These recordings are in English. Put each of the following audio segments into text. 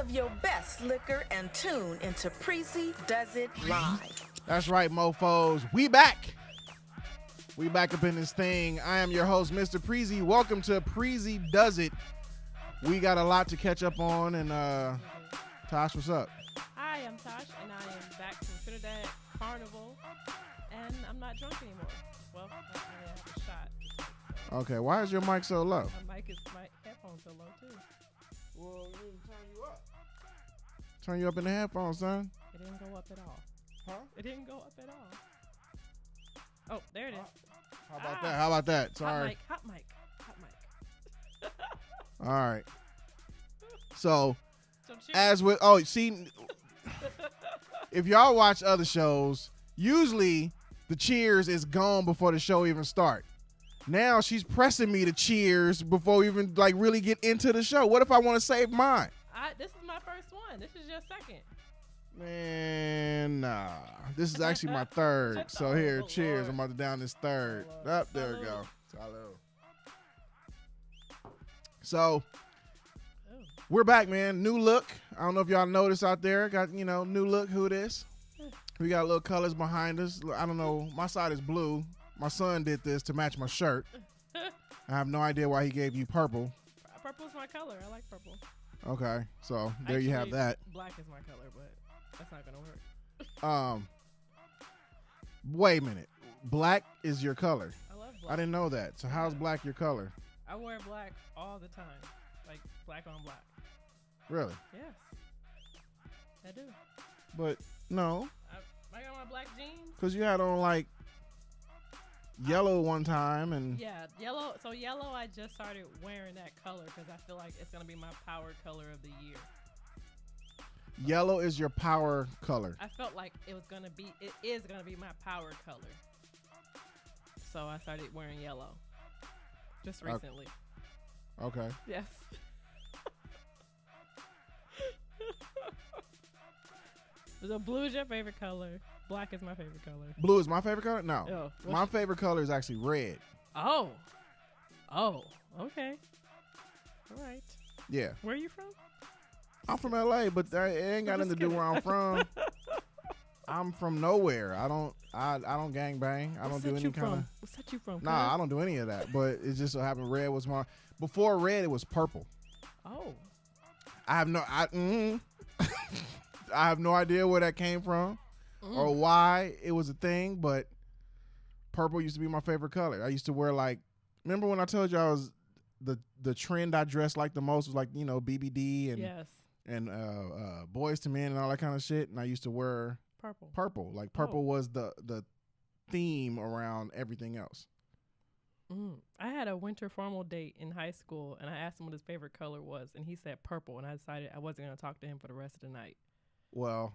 of your best liquor and tune into Preezee Does It Live. That's right, mofos. We back. We back up in this thing. I am your host, Mr. Preezee. Welcome to Preezee Does It. We got a lot to catch up on, and TaSh, what's up? Hi, I'm TaSh, and I am back from Trinidad Carnival, and I'm not drunk anymore. Well, I have a shot. Okay, why is your mic so low? My headphones are low too. Well, we need to turn you up. Turn you up in the headphones, son. It didn't go up at all. Huh? It didn't go up at all. Oh, there it is. How about that? How about that? Sorry. Hot mic. All right. So cheers. as with see, if y'all watch other shows, usually the cheers is gone before the show even start. Now she's pressing me to cheers before we even really get into the show. What if I want to save mine? This is my first one. This is your second. Man, nah. This is actually my third. So here, cheers. Lord. I'm about to down this third. Up there we go. Salud. So we're back, man. New look. I don't know if y'all noticed out there. Got, new look. Who it is? We got little colors behind us. I don't know. My side is blue. My son did this to match my shirt. I have no idea why he gave you purple. Purple's my color. I like purple. Okay, so there you have that. Black is my color, but that's not gonna work. Wait a minute. Black is your color. I love black. I didn't know that. So how's black your color? I wear black all the time, like black on black. Really? Yes, I do. But no, I got my black jeans. because you had on yellow one time and Yeah, yellow. So yellow, I just started wearing that color because I feel like it's gonna be my power color of the year. yellow is your power color. I felt like it is gonna be my power color. So I started wearing yellow just recently. Okay. Yes. So blue is your favorite color. Black is my favorite color. Blue is my favorite color? No. Oh, My favorite color is actually red. Oh, okay. All right. Yeah. Where are you from? I'm from LA, but it ain't got nothing to do where I'm from. I'm from nowhere. I don't gang bang. I don't do any kind of. What set you from? Nah, I don't do any of that. But it just so happened red was my. Before red, it was purple. Oh. I have no. I have no idea where that came from or why it was a thing. But purple used to be my favorite color. I used to wear Remember when I told you I was the trend I dressed like the most was BBD and Yes. and Boys to Men and all that kind of shit. And I used to wear Purple. purple. Purple was the theme around everything else. I had a winter formal date in high school, and I asked him what his favorite color was, and he said purple, and I decided I wasn't going to talk to him for the rest of the night. Well,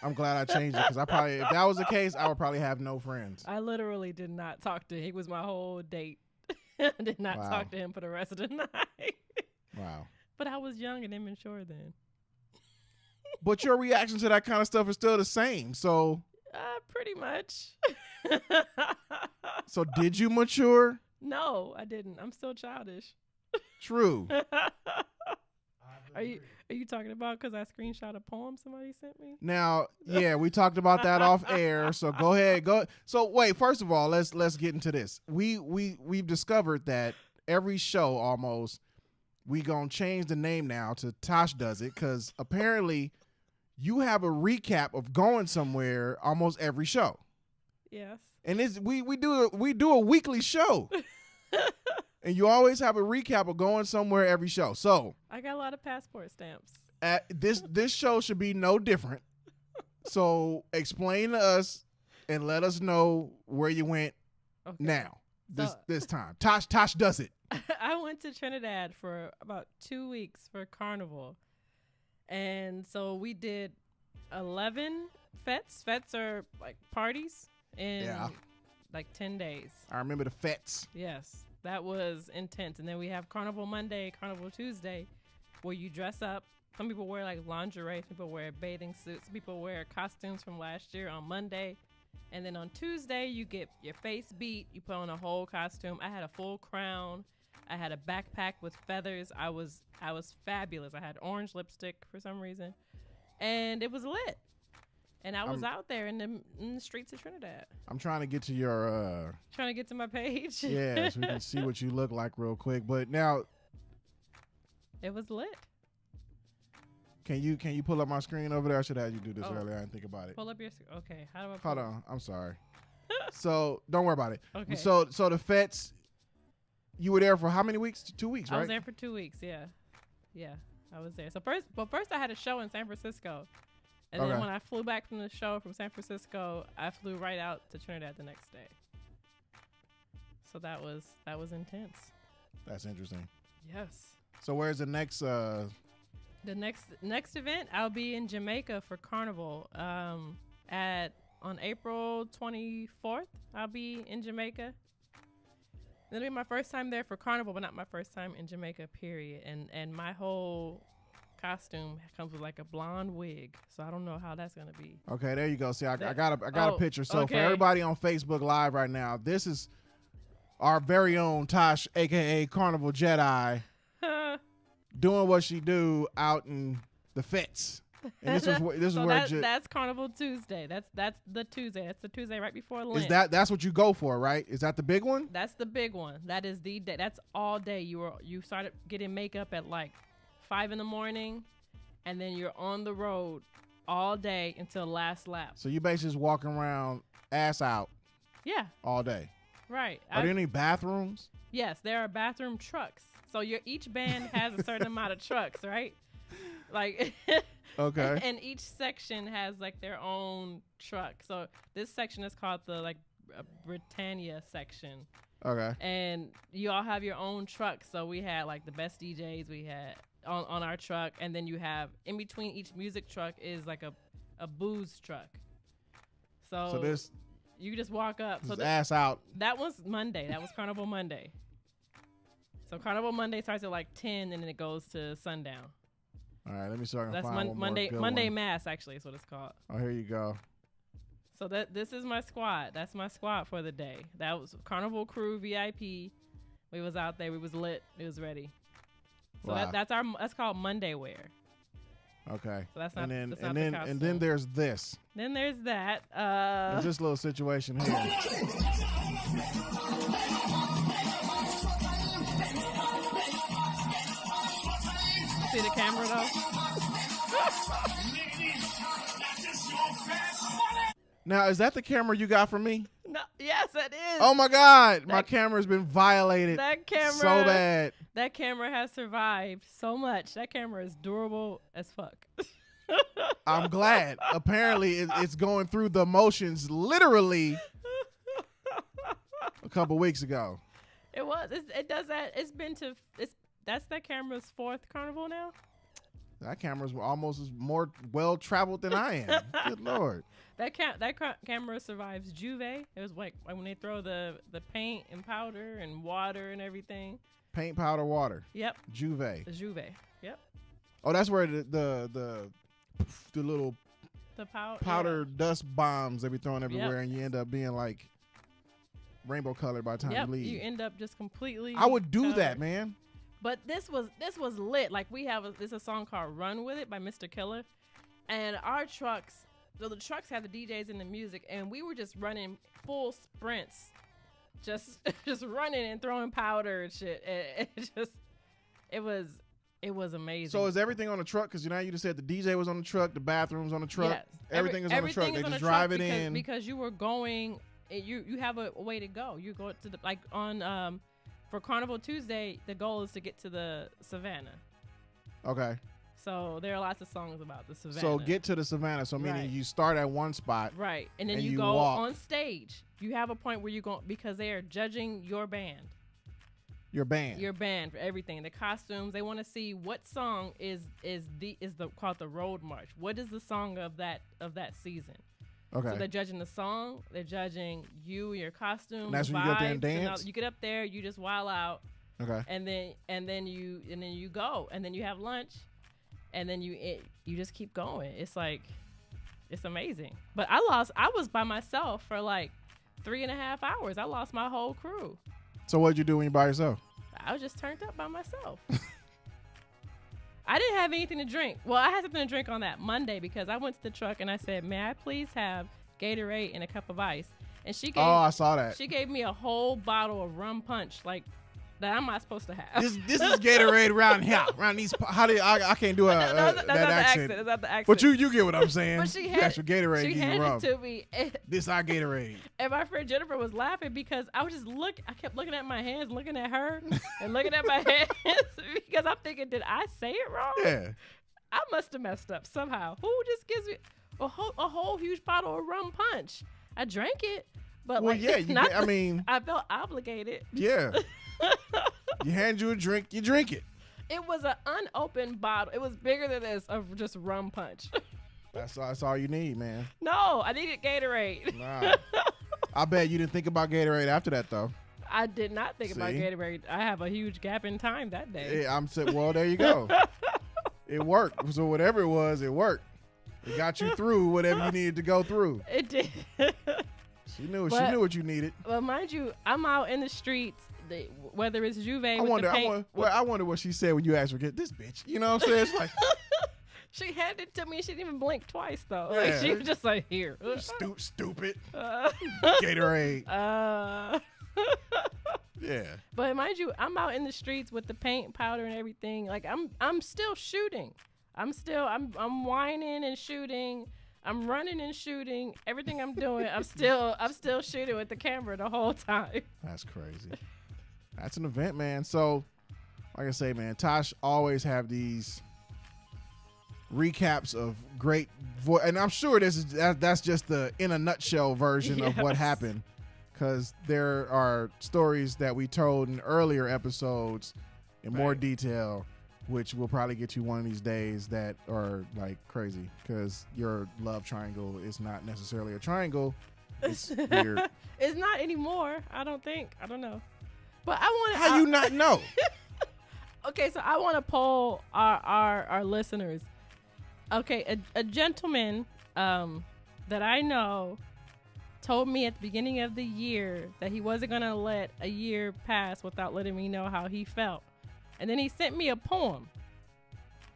I'm glad I changed it because if that was the case, I would probably have no friends. I literally did not talk to him. He was my whole date. I did not talk to him for the rest of the night. Wow. But I was young and immature then. But your reaction to that kind of stuff is still the same. So Pretty much. So did you mature? No, I didn't. I'm still childish. True. Are you talking about because I screenshot a poem somebody sent me? Now, yeah, we talked about that off air. So go ahead. So wait, first of all, let's get into this. We've discovered that every show almost we gonna change the name now to TaSh Does It because apparently you have a recap of going somewhere almost every show. Yes. And we do a weekly show. And you always have a recap of going somewhere every show. So I got a lot of passport stamps. This show should be no different. So explain to us and let us know where you went now. This time. TaSh Does It. I went to Trinidad for about 2 weeks for Carnival. And so we did 11 fetes. Fetes are parties in 10 days. I remember the fetes. Yes, that was intense. And then we have Carnival Monday, Carnival Tuesday, where you dress up. Some people wear lingerie, some people wear bathing suits, some people wear costumes from last year on Monday. And then on Tuesday, you get your face beat. You put on a whole costume. I had a full crown. I had a backpack with feathers. I was fabulous. I had orange lipstick for some reason, and it was lit. And I was out there in the streets of Trinidad. I'm trying to get to your trying to get to my page. Yeah, so we can see what you look like real quick. But now it was lit. Can you pull up my screen over there? I should have you do this earlier. I didn't think about it. Pull up your okay. How do I hold on? I'm sorry. So don't worry about it. Okay. So the fets, you were there for how many weeks? 2 weeks, right? I was there for 2 weeks. Yeah, I was there. So first I had a show in San Francisco, and then when I flew back from the show from San Francisco, I flew right out to Trinidad the next day. So that was intense. That's interesting. Yes. So where's the next? The next event, I'll be in Jamaica for Carnival. On April 24th, I'll be in Jamaica. It'll be my first time there for Carnival, but not my first time in Jamaica, period. And my whole costume comes with like a blonde wig, so I don't know how that's gonna be. Okay, there you go. See, I got a picture. So for everybody on Facebook Live right now, this is our very own TaSh, aka Carnival Jedi, doing what she do out in the fets. And that's Carnival Tuesday. That's the Tuesday. That's the Tuesday right before Lent. That's what you go for, right? Is that the big one? That's the big one. That is the day. That's all day. You started getting makeup at like 5 a.m, and then you're on the road all day until last lap. So you basically just walking around ass out. Yeah. All day. Right. Are there any bathrooms? Yes, there are bathroom trucks. So each band has a certain amount of trucks, right? Like. Okay. And each section has like their own truck. So this section is called the Britannia section. Okay. And you all have your own truck. So we had like the best DJs we had on our truck, and then you have in between each music truck is like a booze truck. So this you just walk up. So ass out. That was Monday. That was Carnival Monday. So Carnival Monday starts at like 10, and then it goes to sundown. All right, let me see if I can That's find one Monday. more good Monday one. Mass, actually, is what it's called. Oh, here you go. So this is my squad. That's my squad for the day. That was Carnival Crew VIP. We was out there. We was lit. It was ready. So wow. that's called Monday wear. Okay. So that's not. And that's not the costume. then there's this. Then there's that. There's this little situation here. See the camera though? Now, is that the camera you got from me? No, yes, it is. Oh my God, my camera's been violated. That camera, so bad. That camera has survived so much. That camera is durable as fuck. I'm glad. Apparently, it's going through the motions literally a couple weeks ago. It was. It does that. That's that camera's 4th Carnival now. That camera's almost more well traveled than I am. Good Lord. That camera survives Juve. It was like when they throw the paint and powder and water and everything. Paint, powder, water. Yep. Juve. Juve. Yep. Oh, that's where the little powder dust bombs they be throwing everywhere, and you end up being like rainbow colored by the time you leave. You end up just completely. I would do covered. that, man. But this was lit. Like we have this a song called "Run With It" by Mr. Killer, and our trucks. So the trucks have the DJs and the music, and we were just running full sprints, just running and throwing powder and shit. It was amazing. So is everything on the truck? Because you just said the DJ was on the truck, the bathrom's on the truck. Yes. Everything is on the truck. They just drive it in because you were going. You have a way to go. You go to on for Carnival Tuesday. The goal is to get to the Savannah. Okay. So there are lots of songs about the Savannah. So get to the Savannah. So meaning you start at one spot. Right. And then you go walk on stage. You have a point where you go because they are judging your band. Your band. Your band for everything. The costumes. They want to see what song is called the Road March. What is the song of that season? Okay. So they're judging the song. They're judging your costume. And that's when you get up there and dance. You get up there. You just wild out. Okay. And then you go. And then you have lunch. And then you just keep going. It's like, it's amazing. But I was by myself for like 3.5 hours. I lost my whole crew. So what'd you do when you by yourself? I was just turned up by myself. I didn't have anything to drink. Well, I had something to drink on that Monday because I went to the truck and I said, may I please have Gatorade and a cup of ice? And she gave, I saw that. She gave me a whole bottle of rum punch, like that I'm not supposed to have. This is Gatorade around here, around these. How do I can't do that's that not accent? That's not the accent. But you get what I'm saying. But she You had asked for Gatorade. She you handed rum. it to me. This our Gatorade. And my friend Jennifer was laughing because I was just I kept looking at my hands, looking at her, and looking at my hands because I'm thinking, did I say it wrong? Yeah. I must have messed up somehow. Who just gives me a whole huge bottle of rum punch? I drank it, but Well, like, yeah. I felt obligated. Yeah. You hand you a drink, you drink it. It was an unopened bottle. It was bigger than this of just rum punch. That's all you need, man. No, I needed Gatorade. Nah. I bet you didn't think about Gatorade after that, though. I did not think about See? Gatorade. I have a huge gap in time that day. Yeah, I'm saying, well, there you go. It worked. So whatever it was, it worked. It got you through whatever you needed to go through. It did. She knew what you needed. Well, mind you, I'm out in the streets, whether it's Juve with the paint. I wonder what she said when you asked her, get this bitch. You know what I'm saying? It's like, she handed it to me. She didn't even blink twice, though. Yeah. Like, she was just like, here. Stupid. Gatorade. Yeah. But mind you, I'm out in the streets with the paint, powder, and everything. Like, I'm still shooting. I'm whining and shooting. I'm running and shooting. Everything I'm doing, I'm still shooting with the camera the whole time. That's crazy. That's an event, man. So, like I say, man, TaSh always have these recaps of great and I'm sure that's just the in a nutshell version of what happened, because there are stories that we told in earlier episodes in more detail, which we'll probably get you one of these days, that are like crazy, because your love triangle is not necessarily a triangle. It's weird. It's not anymore. I don't think. I don't know. But I want to. How you not know? Okay, so I want to poll our listeners. Okay, a gentleman that I know told me at the beginning of the year that he wasn't going to let a year pass without letting me know how he felt. And then he sent me a poem.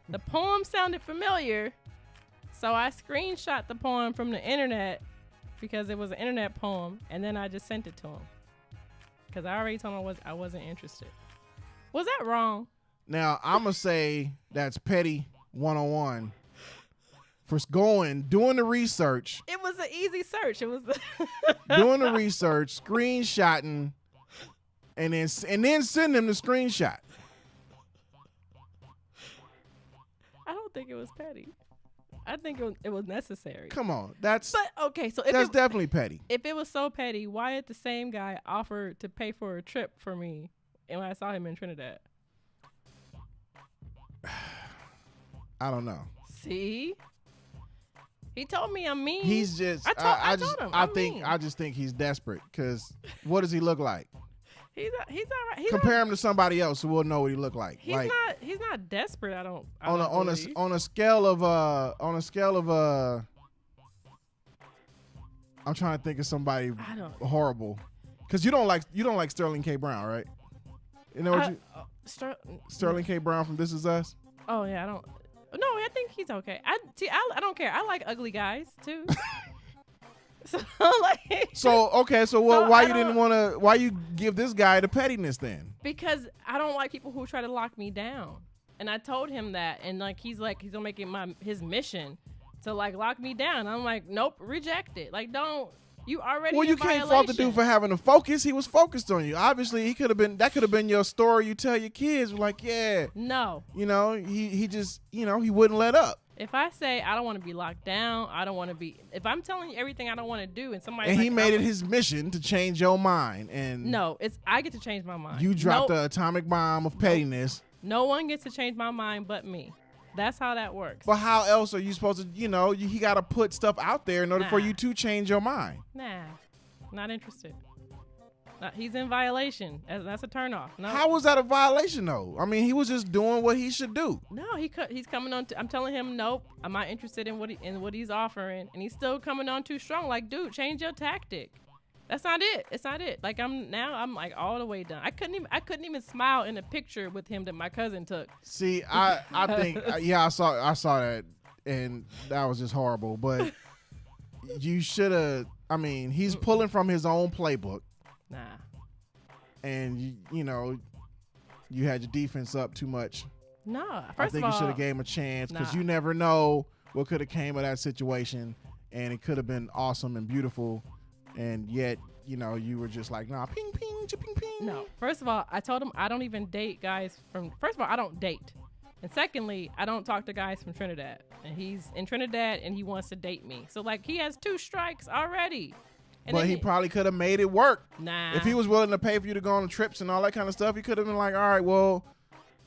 The poem sounded familiar, so I screenshot the poem from the internet because it was an internet poem, and then I just sent it to him because I already told him I wasn't interested. Was that wrong? Now, I'm going to say that's petty 101 for doing the research. It was an easy search. It was doing the research, screenshotting, and then send them the screenshot. I don't think it was petty. I think it was necessary. Come on, But okay, so that's definitely petty. If it was so petty, why did the same guy offer to pay for a trip for me, and when I saw him in Trinidad? I don't know. See, he told me I'm mean. He's just. I told him. I just think he's desperate, because what does he look like? He's all right. Compare him to somebody else, so we'll know what he look like. He's not desperate. On a scale of I'm trying to think of somebody horrible, because you don't like Sterling K. Brown, right? You know what Sterling K. Brown from This Is Us? Oh yeah, I don't. No, I think he's okay. I don't care. I like ugly guys too. Why you give this guy the pettiness then? Because I don't like people who try to lock me down. And I told him that, and he's gonna make it his mission to lock me down. I'm like, nope, reject it. Don't you already? Well, you can't fault the dude for having a focus. He was focused on you. Obviously, that could have been your story you tell your kids. Yeah. No. He just he wouldn't let up. If I say I don't want to be locked down, I don't want to be. If I'm telling you everything I don't want to do, and somebody he made it his mission to change your mind, and no, I get to change my mind. You dropped the atomic bomb of pettiness. No one gets to change my mind but me. That's how that works. But how else are you supposed to? He got to put stuff out there in order for you to change your mind. Nah, not interested. He's in violation. That's a turnoff. No. How was that a violation, though? I mean, he was just doing what he should do. No, he's coming on. I'm telling him, nope, I'm not interested in what he's offering, and he's still coming on too strong. Dude, change your tactic. That's not it. It's not it. Like I'm like all the way done. I couldn't even smile in a picture with him that my cousin took. See, I think I saw that, and that was just horrible. But you should have. I mean, he's pulling from his own playbook. Nah. And you had your defense up too much. No, I think you should have gave him a chance because you never know what could have came of that situation, and it could have been awesome and beautiful, and yet you were just like, nah, ping ping, ping ping. No, first of all, I told him I don't even date guys from. First of all, I don't date, and secondly, I don't talk to guys from Trinidad, and he's in Trinidad and he wants to date me. So like he has 2 strikes already. And but he probably could have made it work. Nah. If he was willing to pay for you to go on trips and all that kind of stuff, he could have been like, all right, well,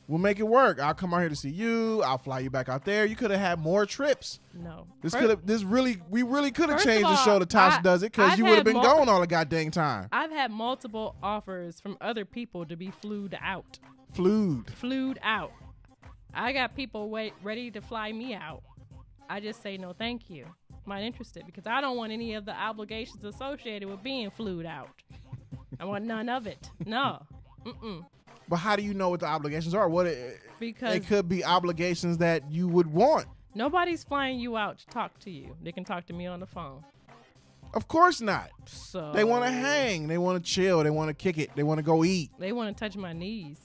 we'll make it work. I'll come out here to see you. I'll fly you back out there. You could have had more trips. No. We really could have changed the show to TaSh Does It because you would have been gone all the goddamn time. I've had multiple offers from other people to be flued out. Flued out. I got people ready to fly me out. I just say no thank you. I'm not interested because I don't want any of the obligations associated with being flued out. I want none of it. No. Mm-mm. But how do you know what the obligations are? Because it could be obligations that you would want. Nobody's flying you out to talk to you. They can talk to me on the phone. Of course not. So they want to hang. They want to chill. They want to kick it. They want to go eat. They want to touch my knees.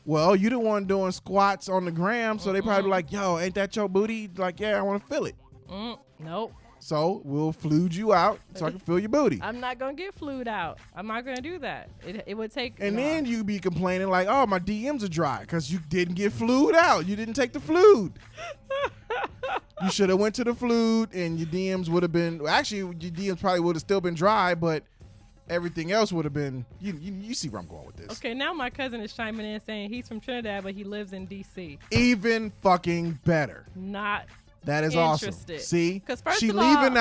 Well, you the one doing squats on the gram, so they probably be like, yo, ain't that your booty? Like, yeah, I want to feel it. Nope. So we'll flued you out so I can feel your booty. I'm not going to get flued out. I'm not going to do that. It would take... And then you be complaining like, oh, my DMs are dry because you didn't get flued out. You didn't take the flued. You should have went to the flued and your DMs would have been... Actually, your DMs probably would have still been dry, but everything else would have been... You see where I'm going with this. Okay, now my cousin is chiming in saying he's from Trinidad, but he lives in D.C. Even fucking better. Not... That is interested. Awesome. See, she leaving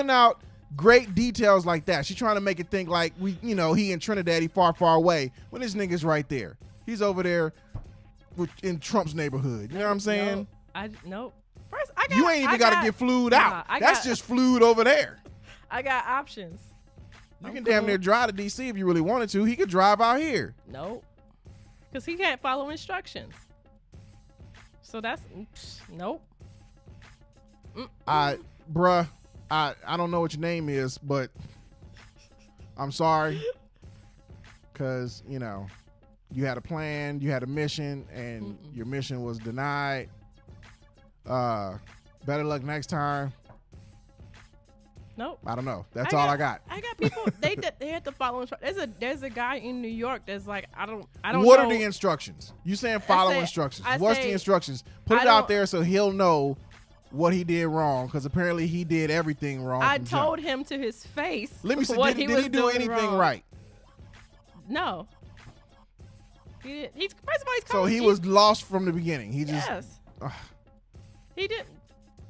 out great details like that. She's trying to make it think like he in Trinidad, he far away. When this nigga's right there, he's over there in Trump's neighborhood. You know what I'm saying? Nope. First, you ain't even got to get flued out. That's just flued over there. I got options. You can damn near drive to DC if you really wanted to. He could drive out here. Nope, because he can't follow instructions. So that's nope. I don't know what your name is, but I'm sorry. Because, you had a plan, you had a mission, and your mission was denied. Better luck next time. Nope. I don't know. That's all I got. I got people, they have to follow instructions. There's a guy in New York that's like, I don't know. What are the instructions? You saying follow instructions. What's the instructions? Put it out there so he'll know what he did wrong, because apparently he did everything wrong. I told him to his face. Let me see. Did he do anything wrong. Right? No. He did. First of all, so he was lost from the beginning. He just. Yes. He didn't.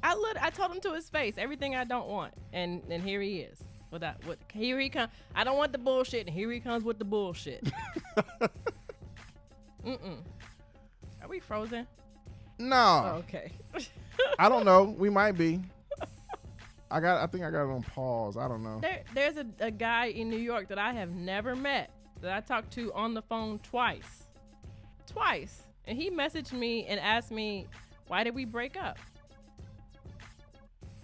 I told him to his face everything I don't want, and here he is. Here he comes. I don't want the bullshit, and here he comes with the bullshit. Are we frozen? No. Oh, okay. I don't know. We might be. I think I got it on pause. I don't know. There's a guy in New York that I have never met that I talked to on the phone twice, and he messaged me and asked me, why did we break up?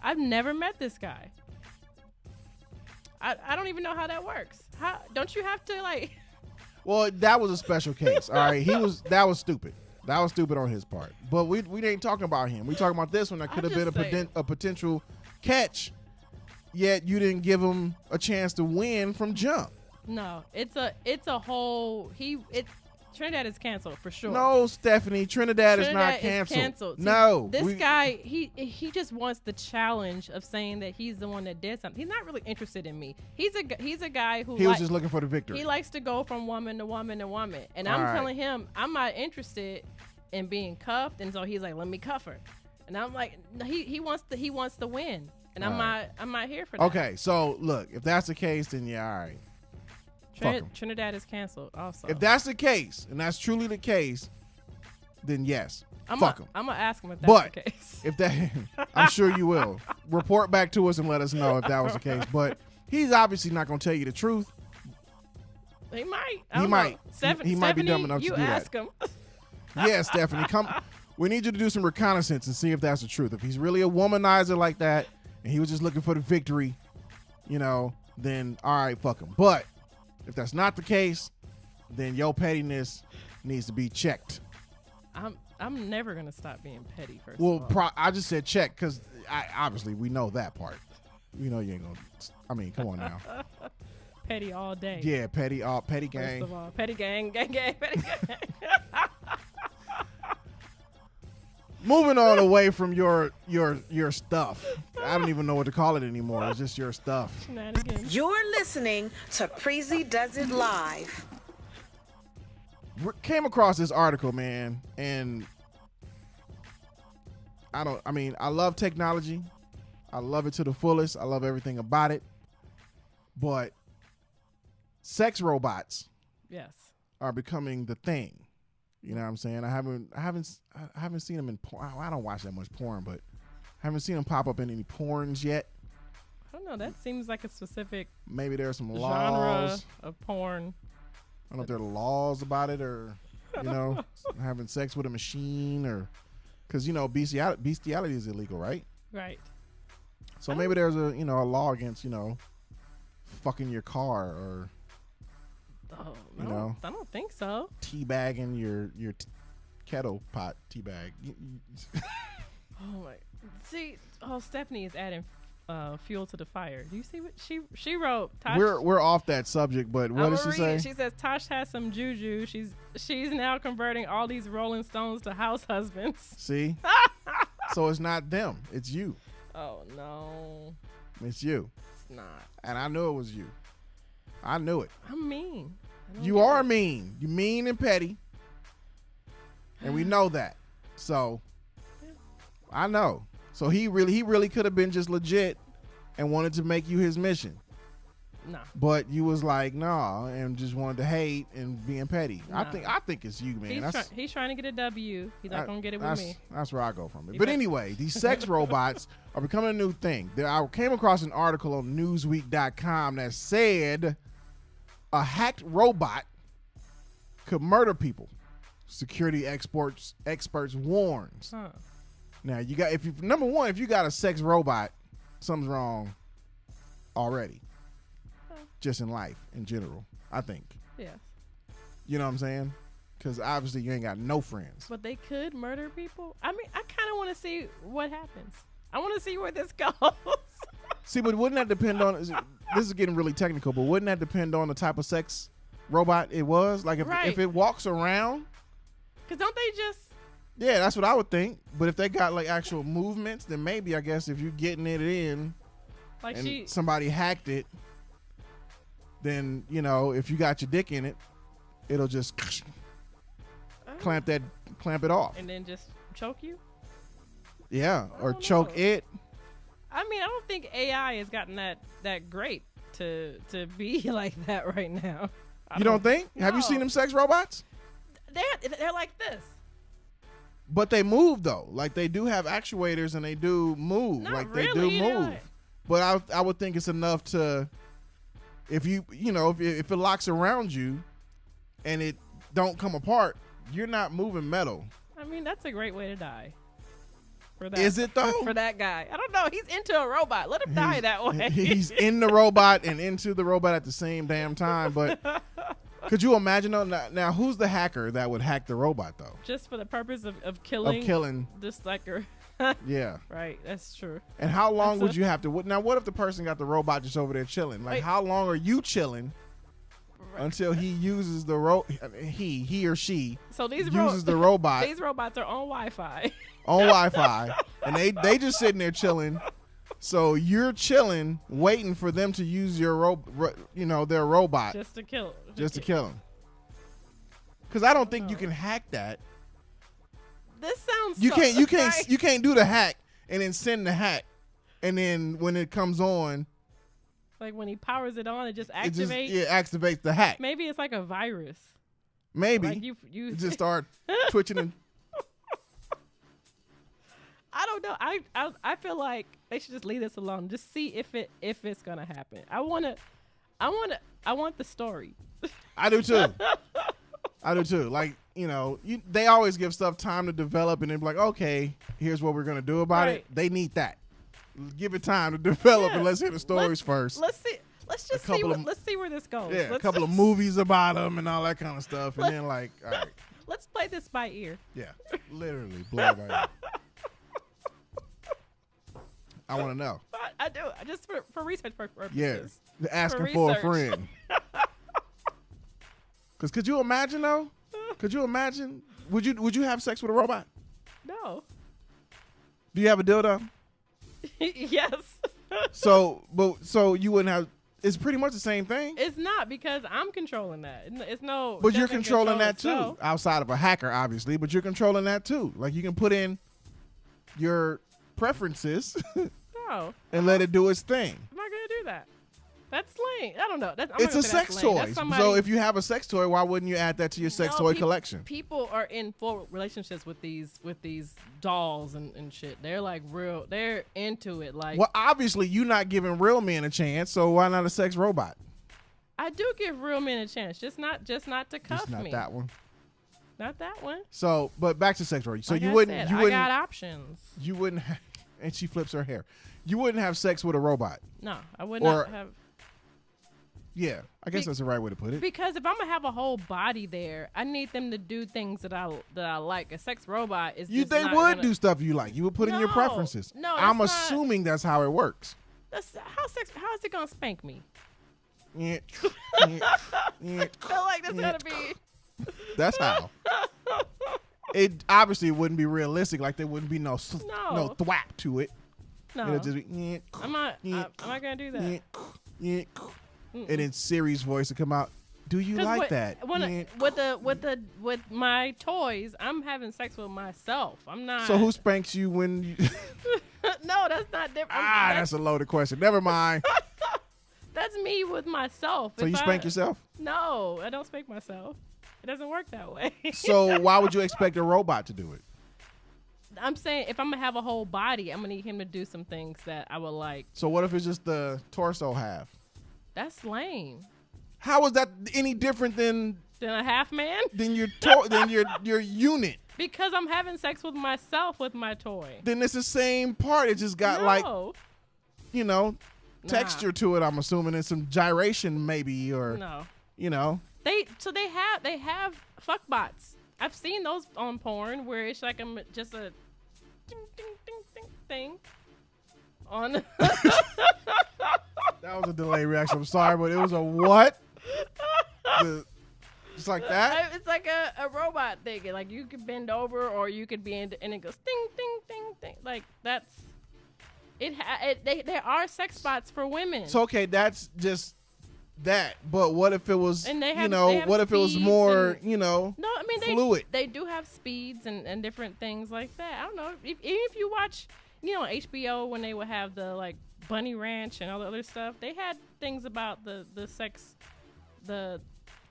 I've never met this guy. I don't even know how that works. How don't you have to like? Well, that was a special case. All right, that was stupid. That was stupid on his part. But we ain't talking about him. We talking about this one that could have been a potential catch. Yet you didn't give him a chance to win from jump. No, it's a whole Trinidad is canceled for sure. No, Stephanie, Trinidad is not canceled. See, no, this guy he just wants the challenge of saying that he's the one that did something. He's not really interested in me. He's a guy who was just looking for the victory. He likes to go from woman to woman to woman, and I'm telling him I'm not interested in being cuffed, and so he's like, let me cuff her, and I'm like, he wants to win, and I'm not here for that. Okay, so look, if that's the case, then yeah, all right. Trinidad is canceled also. If that's the case, and that's truly the case, then yes, fuck him. I'm going to ask him if that's the case. If that, I'm sure you will. Report back to us and let us know if that was the case. But He's obviously not gonna tell you the truth. He might. He might. He might be Stephanie, dumb enough to do that. You ask him. Yeah, Stephanie, come. We need you to do some reconnaissance and see if that's the truth. If he's really a womanizer like that, and he was just looking for the victory, then all right, fuck him. But if that's not the case, then your pettiness needs to be checked. I'm never gonna stop being petty. First Well, of all. I just said check because obviously we know that part. We know you ain't gonna. I mean, come on now. Petty all day. Yeah, petty gang. First of all, petty gang, petty gang. Moving on away from your stuff. I don't even know what to call it anymore. It's just your stuff. Shenanigans. You're listening to Preezee Does It Live. Came across this article, man, and I love technology. I love it to the fullest. I love everything about it. But sex robots, Yes. are becoming the thing. You know what I'm saying? I haven't seen them in porn. I don't watch that much porn, but I haven't seen them pop up in any porns yet. I don't know. That seems like a specific Maybe there's some genre laws. of porn. I don't know if there are laws about it, or having sex with a machine, or because bestiality is illegal, right? Right. So maybe there's a law against fucking your car, or Oh, I don't think so. teabagging your kettle pot teabag. Oh my. See, Stephanie is adding fuel to the fire. Do you see what she wrote? TaSh, We're off that subject, but what does she say? She says TaSh has some juju. She's now converting all these Rolling Stones to house husbands. See? So it's not them. It's you. Oh no, It's you. it's not. And I knew it was you. I knew it. I'm mean. I don't You get are it. mean. You mean and petty. And we know that. So I know. So he really could have been just legit and wanted to make you his mission. Nah. But you was like, nah, and just wanted to hate and being petty. Nah. I think it's you, man. He's trying to get a W. He's not gonna get it with me. That's where I go from it. He But bet- anyway, these sex robots are becoming a new thing. I came across an article on Newsweek.com that said a hacked robot could murder people. Security experts warns. Huh. Now if you got a sex robot, something's wrong already. Just in life in general, I think. Yes. You know what I'm saying? Because obviously you ain't got no friends. But they could murder people. I mean, I kind of want to see what happens. I want to see where this goes. See, but wouldn't that depend on? This is getting really technical, but wouldn't that depend on the type of sex robot it was? Like if it walks around. Because don't they just? Yeah, that's what I would think. But if they got like actual movements, then maybe I guess if you're getting it in, Like and somebody hacked it, then if you got your dick in it, it'll just clamp it off. And then just choke you? Yeah, or don't choke know. it. I mean, I don't think AI has gotten that great to be like that right now. You don't think? Have you No. seen them sex robots? They're like this. But they move though. Like they do have actuators and they do move. Not like really, they do move. no. But I would think it's enough to, if if it locks around you, and it don't come apart, you're not moving metal. I mean, that's a great way to die. For that, Is it though? For that guy, I don't know. He's into a robot. Let him die that way. He's in the robot and into the robot at the same damn time. But could you imagine? Now, who's the hacker that would hack the robot though? Just for the purpose of killing. Of killing. This sucker. Yeah. Right. That's true. And how long would you have to? Now, what if the person got the robot just over there chilling? Like, Wait. how long are you chilling until he uses the he or she So these uses the robot These robots are on Wi-Fi. on Wi-Fi, and they just sitting there chilling. So you're chilling, waiting for them to use your their robot Just to kill. just to kill him. Because I don't think you can hack that. This sounds. You so, can't do the hack and then send the hack, and then when it comes on, Like when he powers it on, it just it activates. activates the hack. Maybe it's like a virus. Maybe Like you it just start twitching and I don't know. I feel like they should just leave this alone. Just see if it's gonna happen. I want the story. I do too. Like, they always give stuff time to develop, and then be like, okay, here's what we're gonna do about it. They need that. Give it time to develop, and let's hear the stories first. Let's see. Let's see where this goes. Yeah, a couple of movies about them and all that kind of stuff, and then like, all right. Let's play this by ear. Yeah, literally play it by ear. I want to know. I do. Just for research purposes. Yeah, asking for a friend. Because could you imagine though? Could you imagine? Would you have sex with a robot? No. Do you have a dildo? Yes. So you wouldn't have. It's pretty much the same thing. It's not, because I'm controlling that. It's no. But you're controlling that too, outside of a hacker, obviously. But you're controlling that too. Like, you can put in your preferences and let it do its thing. I'm not gonna do that. That's lame. I don't know. It's a sex toy. So if you have a sex toy, why wouldn't you add that to your sex toy collection? People are in full relationships with these dolls and shit. They're like real. They're into it. Like, well, obviously you're not giving real men a chance. So why not a sex robot? I do give real men a chance. Just not to cuff me. Not that one. Not that one. So, but back to sex, right? So like you I wouldn't. I got options. You wouldn't. And she flips her hair. You wouldn't have sex with a robot. No, I would not have. Yeah, I guess that's the right way to put it. Because if I'm gonna have a whole body there, I need them to do things that I like. A sex robot is. They would do stuff you like. You would put in your preferences. No, I'm assuming that's how it works. That's how is it gonna spank me? Yeah. I feel like that's gotta be. That's how. It obviously wouldn't be realistic. Like, there wouldn't be no thwap to it. No, it'll just be, I'm not gonna do that. And then Siri's voice would come out. Do you like that? With my toys, I'm having sex with myself. I'm not. So who spanks you when you? No, that's not different. That's a loaded question. Never mind. That's me with myself. So you spank yourself? No, I don't spank myself. It doesn't work that way. So why would you expect a robot to do it? I'm saying if I'm gonna have a whole body, I'm gonna need him to do some things that I would like. So what if it's just the torso half? That's lame. How is that any different than a half man? Than your your unit? Because I'm having sex with myself with my toy. Then it's the same part. It just got texture to it. I'm assuming, and some gyration maybe, or They have fuck bots. I've seen those on porn where it's like just a ding ding ding ding thing on. That was a delayed reaction. I'm sorry, but it was a what? Just like that? It's like a robot thing. Like, you could bend over, or you could be in, and it goes ding ding ding ding. Like, that's it. There are sex bots for women. So okay, that's just that. But what if it was? And they have, what if it was more? No, I mean, fluid. They do have speeds and different things like that. I don't know. If you watch, on HBO when they would have the like Bunny Ranch and all the other stuff, they had things about the sex, the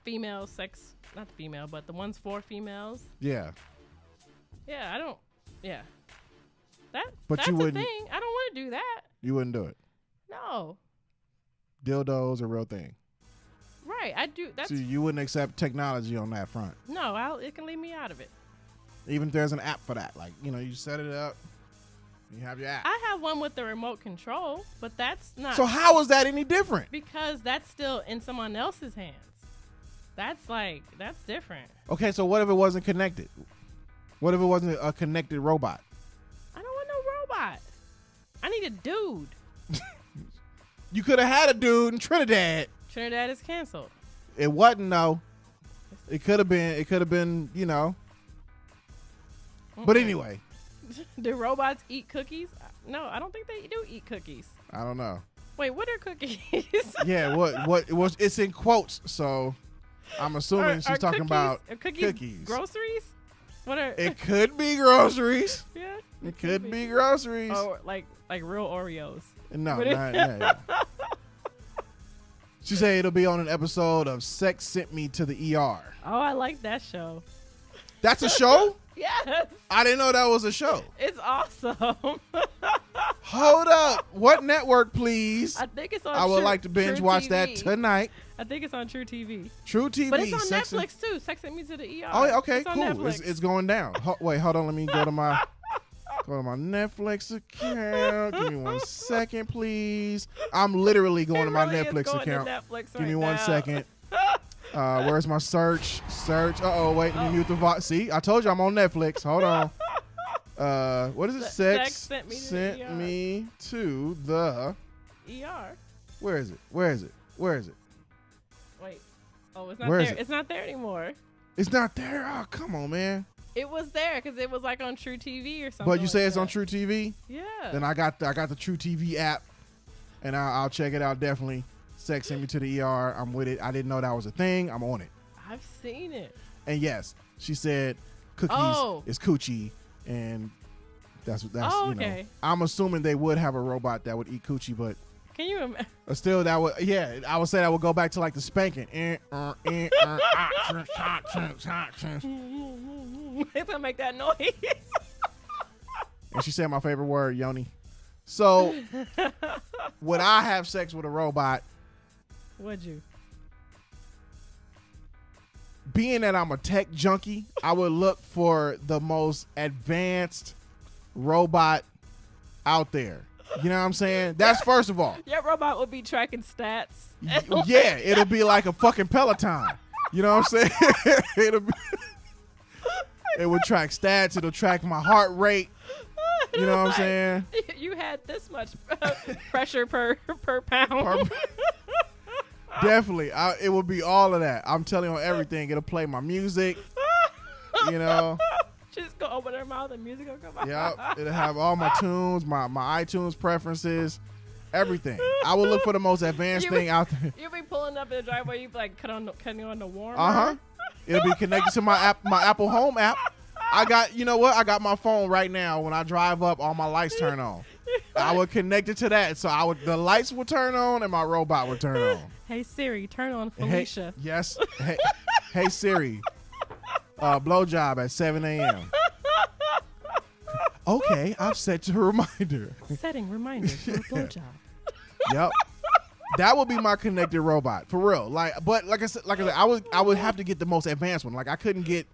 female sex, not the female, but the ones for females. Yeah. Yeah, I don't. Yeah. But that's you a wouldn't, thing. I don't want to do that. You wouldn't do it. No. Dildos are a real thing. Right, I do. So you wouldn't accept technology on that front. No, it can leave me out of it. Even if there's an app for that, like you set it up, you have your app. I have one with the remote control, but that's not. So how is that any different? Because that's still in someone else's hands. That's different. Okay, so what if it wasn't connected? What if it wasn't a connected robot? I don't want no robot. I need a dude. You could have had a dude in Trinidad. Trinidad is canceled. It wasn't, though. It could have been, But anyway. Do robots eat cookies? No, I don't think they do eat cookies. I don't know. Wait, what are cookies? Yeah, what it was? It's in quotes, so I'm assuming she's talking about cookies. Groceries? What are? It could be groceries. Yeah. It could be groceries. Oh, like real Oreos. No, not. She said it'll be on an episode of Sex Sent Me to the ER. Oh, I like that show. That's a show? Yes. I didn't know that was a show. It's awesome. Hold up. What network, please? I think it's on. I would True, like to binge True watch TV. that tonight. I think it's on True TV. True TV. But it's on Sex and- Netflix too. Sex and Me to the ER. Oh, yeah, okay, It's on cool. Netflix. It's going down. Wait, hold on. Let me go to my Netflix account. Give me 1 second, please. I'm literally going to my really is Netflix going to account. Netflix Give me right 1 now. second. Where's my search? Wait, let me mute the voice. See, I told you I'm on Netflix. Hold on. What is it? Sex sent me to the ER. Where is it? Where is it? Where is it? Wait. Oh, it's not Where is there. it? It's not there anymore. It's not there. Oh, come on, man. It was there because it was like on True TV or something. But you say like it's on that. True TV? Yeah. Then I got the True TV app, and I'll check it out definitely. Sex sent me to the ER. I'm with it. I didn't know that was a thing. I'm on it. I've seen it. And yes, she said cookies is coochie, and that's Oh, you know. okay. I'm assuming they would have a robot that would eat coochie, but Can you imagine? still that would I would say that would go back to like the spanking. It's gonna make that noise. And she said my favorite word, yoni. So would I have sex with a robot? Would you? Being that I'm a tech junkie, I would look for the most advanced robot out there. You know what I'm saying? That's first of all. Your robot would be tracking stats. Yeah, it'll be like a fucking Peloton. You know what I'm saying? It would track stats. It'll track my heart rate. You know what I'm saying? You had this much pressure per pound. Definitely. It would be all of that. I'm telling you on everything. It'll play my music. You know? Just go open her mouth and music will come out. Yep. It'll have all my tunes, my iTunes preferences, everything. I would look for the most advanced thing out there. You'll be pulling up in the driveway. You be like cutting on the warmer. Uh-huh. It'll be connected to my Apple Home app. I got my phone right now. When I drive up, all my lights turn on. I would connect it to that, so the lights would turn on and my robot would turn on. Hey Siri, turn on Felicia. Yes. Hey Siri, blowjob at 7 a.m. Okay, I've set your reminder. Setting reminder for a blowjob. Yep. That would be my connected robot for real. But like I said, I would have to get the most advanced one. Like I couldn't get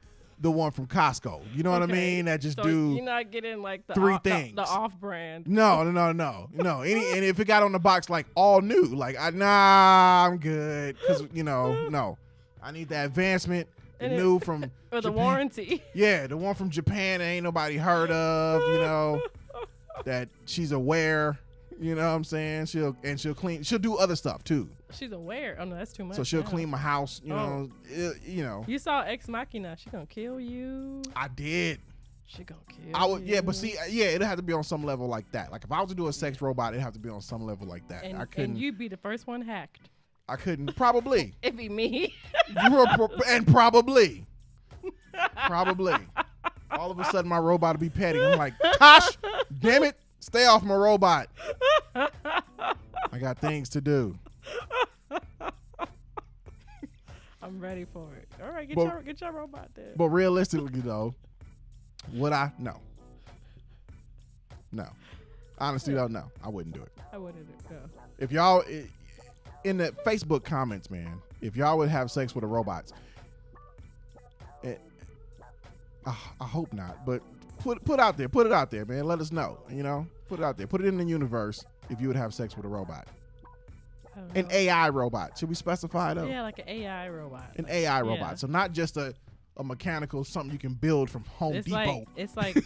the one from Costco. You know what I mean? That just do You're not getting like the three things. The off-brand. No. And if it got on the box like all new, like I'm good because no, I need the advancement, the new from or the Japan. warranty. Yeah, the one from Japan that ain't nobody heard of. That she's aware. You know what I'm saying? She'll clean. She'll do other stuff too. She's aware. Oh no, that's too much. So she'll now. clean my house. You know. You saw Ex Machina. She gonna kill you. I did. She gonna kill. I would. you. Yeah, but see, it'd have to be on some level like that. Like if I was to do a sex robot, it'd have to be on some level like that. I couldn't. And you'd be the first one hacked. I couldn't. Probably. It'd be me. And probably. All of a sudden, my robot would be petty. I'm like, TaSh, damn it, stay off my robot. I got things to do. I'm ready for it. All right, get your robot there. But realistically, though, would I? No. Honestly, though, no. I wouldn't do it. I wouldn't go. If y'all, in the Facebook comments, man, if y'all would have sex with the robots, I hope not, but put it out there, man. Let us know, put it out there. Put it in the universe if you would have sex with a robot. An AI robot. Should we specify though? Yeah, like an AI robot. An AI robot. So not just a mechanical, something you can build from Home Depot. It's like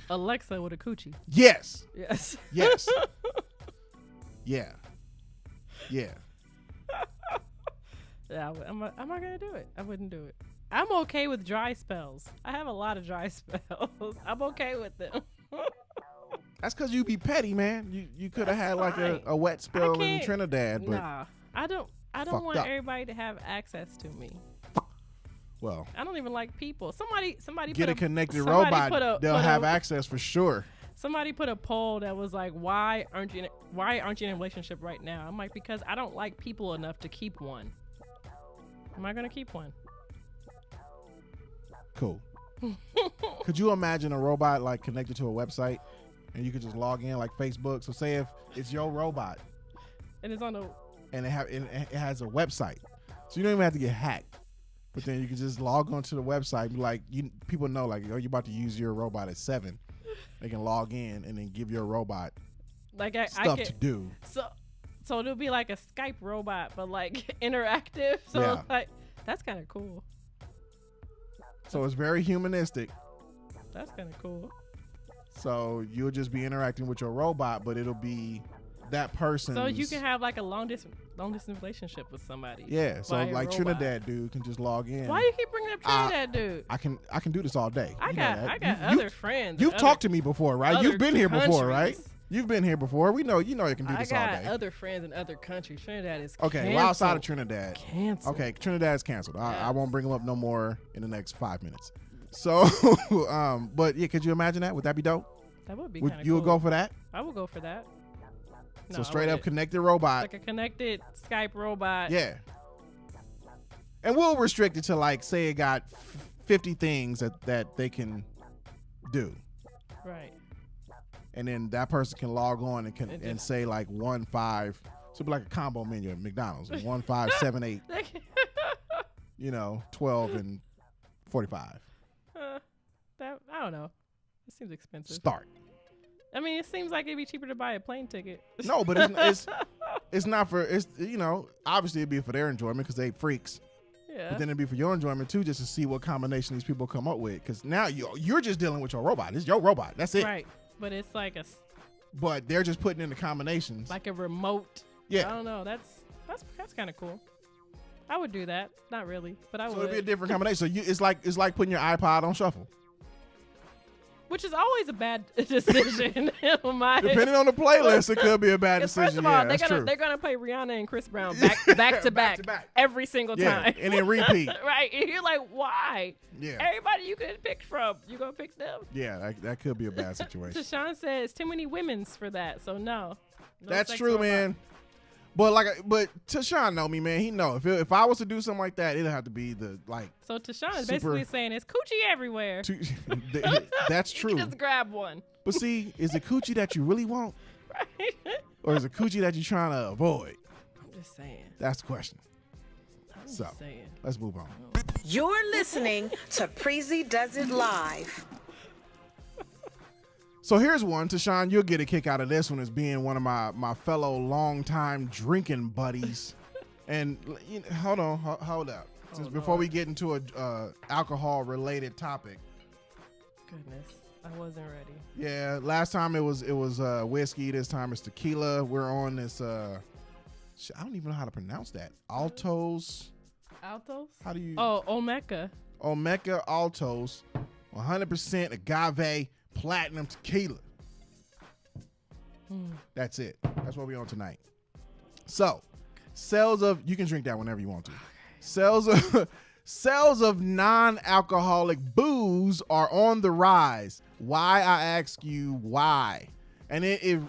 Alexa with a coochie. Yes. Yes. Yes. Yeah. Yeah, am I gonna do it? I wouldn't do it. I'm okay with dry spells. I have a lot of dry spells. I'm okay with them. That's because you be petty, man. You could have had like a wet spell in Trinidad, but nah, I don't want everybody to have access to me. Well, I don't even like people. Somebody get a connected robot. They'll have access for sure. Somebody put a poll that was like, why aren't you in a relationship right now? I'm like, because I don't like people enough to keep one. Am I gonna keep one? Cool. Could you imagine a robot like connected to a website? and you can just log in like Facebook. So say if it's your robot, And it's on the. and it has a website, so you don't even have to get hacked. But then you can just log onto the website and be like, people know like, oh, you're about to use your robot at 7. They can log in and then give your robot Like stuff to do. So it'll be like a Skype robot, but like interactive. So Yeah. like that's kind of cool. So it's very humanistic. That's kind of cool. So you'll just be interacting with your robot, but it'll be that person. So you can have like a long distance relationship with somebody. Yeah. So via like robot. Trinidad dude can just log in. Why you keep bringing up Trinidad, dude? I can do this all day. I You know got that. other friends. You've and talked to me before, right? other You've been here before, right? countries. You've been here before. We know you can do I this all got day. other friends in other countries. Trinidad is Okay, canceled. well, outside of Trinidad. Canceled. Okay, Trinidad's canceled. I Yes. won't bring them up no more in the next 5 minutes. So, but yeah, could you imagine that? Would that be dope? That would be kind of cool. You would go for that? I would go for that. No, So I straight up wouldn't. connected robot. Like a connected Skype robot. Yeah. And we'll restrict it to like, say it got 50 things that they can do. Right. And then that person can log on and And and just- say like 1, 5. So it'd be like a combo menu at McDonald's. 1, 5, 7, 8, 12 and 45. That I don't know. It seems expensive. Start. I mean, it seems like it'd be cheaper to buy a plane ticket. No, but it's not for, obviously it'd be for their enjoyment because they freaks. Yeah. But then it'd be for your enjoyment too, just to see what combination these people come up with. Because now you're just dealing with your robot. It's your robot. That's it. Right. But it's like But they're just putting in the combinations. like a remote. Yeah. I don't know. That's kind of cool. I would do that. Not really, but I So would. it'd be a different combination. So it's like putting your iPod on shuffle. Which is always a bad decision. in my Depending on the playlist, it could be a bad 'Cause decision. First of all, Yeah, they're that's true. gonna play Rihanna and Chris Brown back to back every single Yeah, time. and then repeat. Right. And you're like, why? Yeah. Everybody you could have picked from, you gonna pick them. Yeah, that could be a bad situation. Tashawn says too many women's for that, so no. No That's sex true, robot. man. But Tashawn know me, man. He know if I was to do something like that, it'd have to be the like. So Tashawn is Super- basically saying it's coochie everywhere. That's You true. can just grab one. But see, is it coochie that you really want, Right? or is it coochie that you're trying to avoid? I'm just saying. That's the question. I'm So just saying. let's move on. You're listening to Preezee Does It Live. So here's one, Tashawn. You'll get a kick out of this one as being one of my fellow longtime drinking buddies. And hold up. Since before we get into a alcohol related topic. Goodness, I wasn't ready. Yeah, last time it was whiskey. This time it's tequila. We're on this. I don't even know how to pronounce that. Altos. Altos? How do you? Oh, Omeka. Omeka Altos, 100% agave platinum tequila. That's it. That's what we on tonight. So, you can drink that whenever you want to. Sales of non-alcoholic booze are on the rise. Why, I ask you, why? And it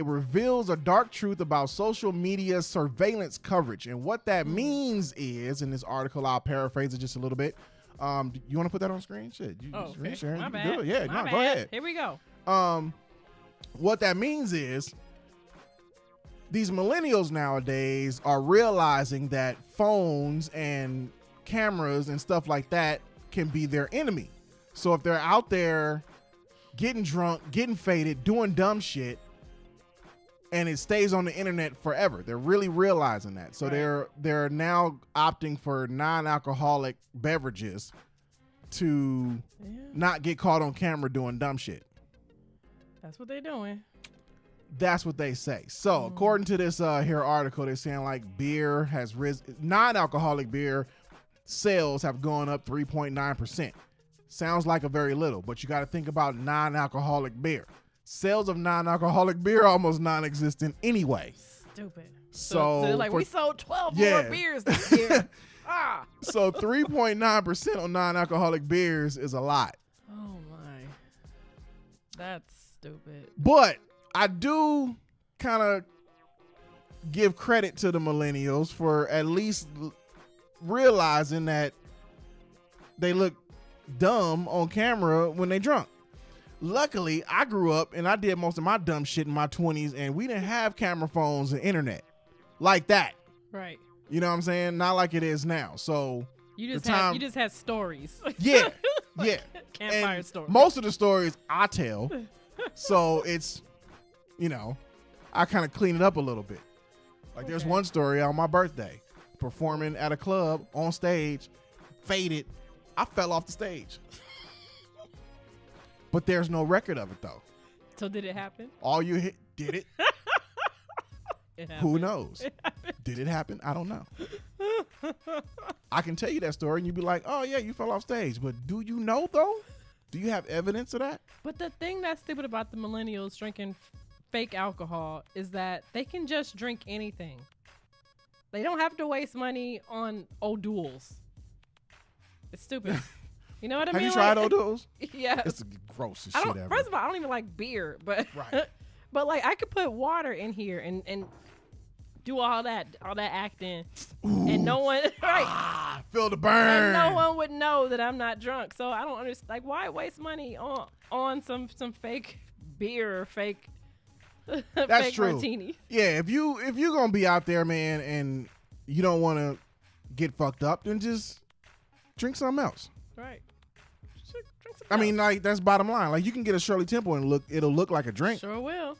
reveals a dark truth about social media surveillance coverage. And what that means is, in this article, I'll paraphrase it just a little bit. You want to put that on screen? Shit. Okay. Sharon, My you can bad. do it. Yeah, My go bad. ahead. Here we go. What that means is these millennials nowadays are realizing that phones and cameras and stuff like that can be their enemy. So if they're out there getting drunk, getting faded, doing dumb shit, and it stays on the internet forever, they're really realizing that. So Right. they're now opting for non-alcoholic beverages to not get caught on camera doing dumb shit. That's what they're doing. That's what they say. So according to this here article, they're saying like beer has risen, non-alcoholic beer sales have gone up 3.9%. Sounds like a very little, but you got to think about non-alcoholic beer. Sales of non-alcoholic beer are almost non-existent anyway. Stupid. So they're like, for- we sold 12 Yeah. more beers this year. So 3.9% on non-alcoholic beers is a lot. Oh my. That's stupid. But I do kind of give credit to the millennials for at least realizing that they look dumb on camera when they drunk. luckily, I grew up and I did most of my dumb shit in my 20s, and we didn't have camera phones and internet like that. Right. You know what I'm saying? Not like it is now. So you just had stories. Yeah. Campfire and stories. Most of the stories I tell. So it's, I kind of clean it up a little bit. Like there's one story on my birthday, performing at a club on stage, faded. I fell off the stage. But there's no record of it though. So did it happen? All you hit, did it? It happened. Who knows? Did it happen? I don't know. I can tell you that story and you'd be like, oh yeah, you fell off stage. But do you know though? Do you have evidence of that? But the thing that's stupid about the millennials drinking fake alcohol is that they can just drink anything. They don't have to waste money on O'Doul's. It's stupid. You know what I mean? Have you tried O'Doul's? Yeah. It's the grossest shit ever. First of all, I don't even like beer, but right. But like I could put water in here and do all that acting. Ooh. And no one feel the burn. And no one would know that I'm not drunk. So I don't understand, like, why waste money on some fake beer or fake That's fake true. martini. Yeah, if you're gonna be out there, man, and you don't want to get fucked up, then just drink something else. Right. Drink I mean, like that's bottom line. Like you can get a Shirley Temple and it'll look like a drink. Sure will.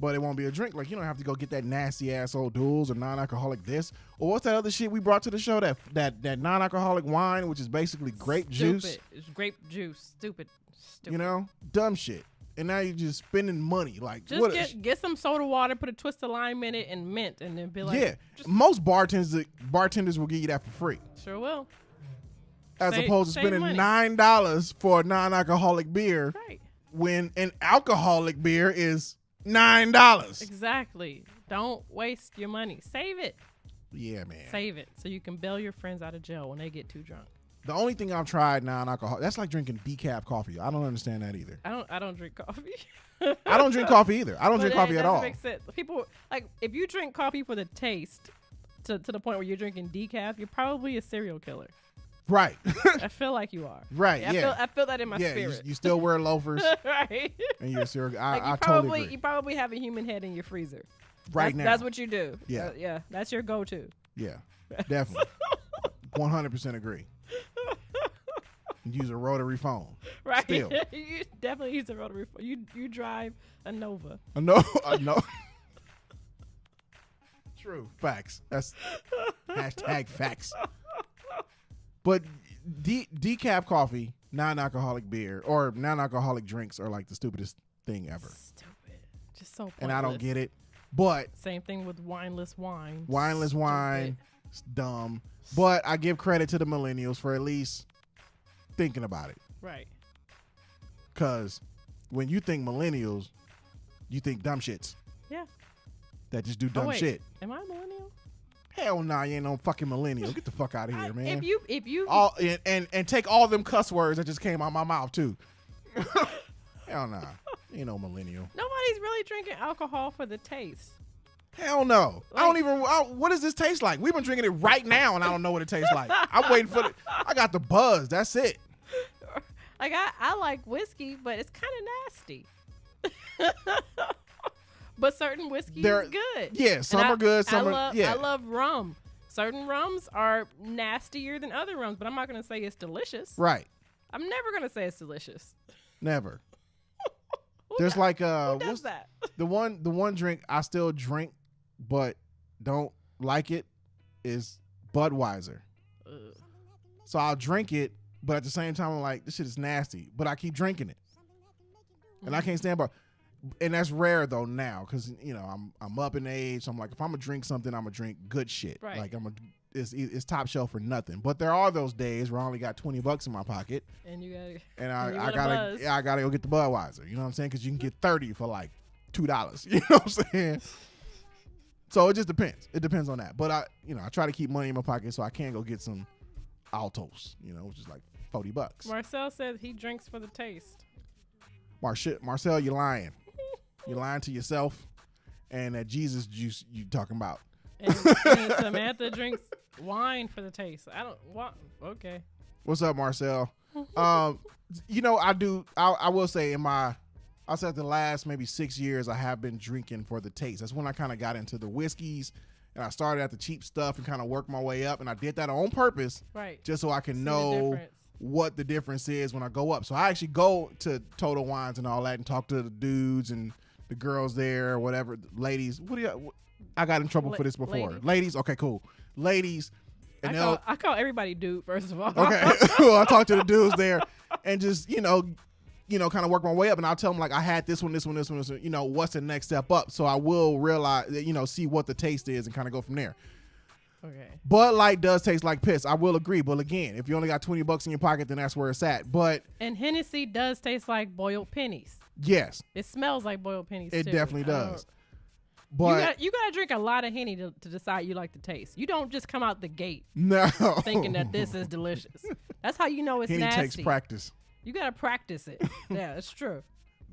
But it won't be a drink. Like you don't have to go get that nasty ass O'Doul's or non-alcoholic this or what's that other shit we brought to the show? That non-alcoholic wine, which is basically grape juice. It's grape juice. Stupid. You know, dumb shit. And now you're just spending money. Like just get some soda water, put a twist of lime in it, and mint, and then be like, yeah. Most bartenders will give you that for free. Sure will. As opposed to spending $9 for a non-alcoholic beer, right? When an alcoholic beer is $9. Exactly. Don't waste your money. Save it. Yeah, man. Save it so you can bail your friends out of jail when they get too drunk. The only thing I've tried non-alcoholic, that's like drinking decaf coffee. I don't understand that either. I don't drink coffee. I don't drink coffee either. I don't drink coffee at all. Makes sense. People like if you drink coffee for the taste to the point where you're drinking decaf, you're probably a serial killer. Right. I feel like you are. Right. Yeah. I feel that in my spirit. You still wear loafers. Right. And you're a serial. I totally agree. You probably have a human head in your freezer. Now. That's what you do. Yeah. Yeah. That's your go-to. Yeah. Definitely. 100% agree. Use a rotary phone. Right. Still. You definitely use a rotary phone. You drive a Nova. A no. True. Facts. That's hashtag facts. But decaf coffee, non-alcoholic beer, or non-alcoholic drinks are like the stupidest thing ever. Stupid. Just so pointless. And I don't get it. But same thing with wineless wine. Wineless wine, it's dumb. But I give credit to the millennials for at least thinking about it. Right. Because when you think millennials, you think dumb shits. Yeah. That just do dumb shit. Am I a millennial? Hell nah, you ain't no fucking millennial. Get the fuck out of here, man. If you all and take all them cuss words that just came out my mouth too. Hell nah. You ain't no millennial. Nobody's really drinking alcohol for the taste. Hell no. Like, what does this taste like? We've been drinking it right now and I don't know what it tastes like. I'm waiting for I got the buzz. That's it. Like I like whiskey, but it's kind of nasty. But certain whiskey is good. Yeah, some are good. I love rum. Certain rums are nastier than other rums, but I'm not going to say it's delicious. Right. I'm never going to say it's delicious. Never. There's like who does that? The one drink I still drink but don't like it is Budweiser. Ugh. So I'll drink it, but at the same time I'm like, this shit is nasty, but I keep drinking it. And I can't stand by. And that's rare though now, because I'm up in age. So I'm like, if I'm gonna drink something, I'm gonna drink good shit. Right. Like it's top shelf for nothing. But there are those days where I only got $20 in my pocket, and I gotta go get the Budweiser. You know what I'm saying? Because you can get 30 for like $2. You know what I'm saying? So it just depends. It depends on that. But I try to keep money in my pocket so I can go get some Altos. Which is like $40. Marcel says he drinks for the taste. Marcel, you're lying. You're lying to yourself and that Jesus juice you talking about. And Samantha drinks wine for the taste. I don't want. Okay. What's up, Marcel? You know, I will say I'll say the last maybe 6 years I have been drinking for the taste. That's when I kind of got into the whiskeys, and I started at the cheap stuff and kind of worked my way up, and I did that on purpose, right? Just so I can See know what the difference is when I go up. So I actually go to Total Wines and all that and talk to the dudes and the girls there, or whatever. Ladies, I got in trouble for this before. Ladies, okay, cool. Ladies, and I call everybody dude, first of all. Okay, well, I talk to the dudes there and just kind of work my way up, and I'll tell them like I had this one. What's the next step up? So I will realize, see what the taste is and kind of go from there. Okay. Bud Light does taste like piss. I will agree, but again, if you only got $20 in your pocket, then that's where it's at. And Hennessy does taste like boiled pennies. Yes, it smells like boiled pennies. It too. definitely does. But you gotta drink a lot of Henny to decide you like the taste. You don't just come out the gate thinking that this is delicious. That's how you know it's Henny nasty. takes practice. You gotta practice it. Yeah, it's true.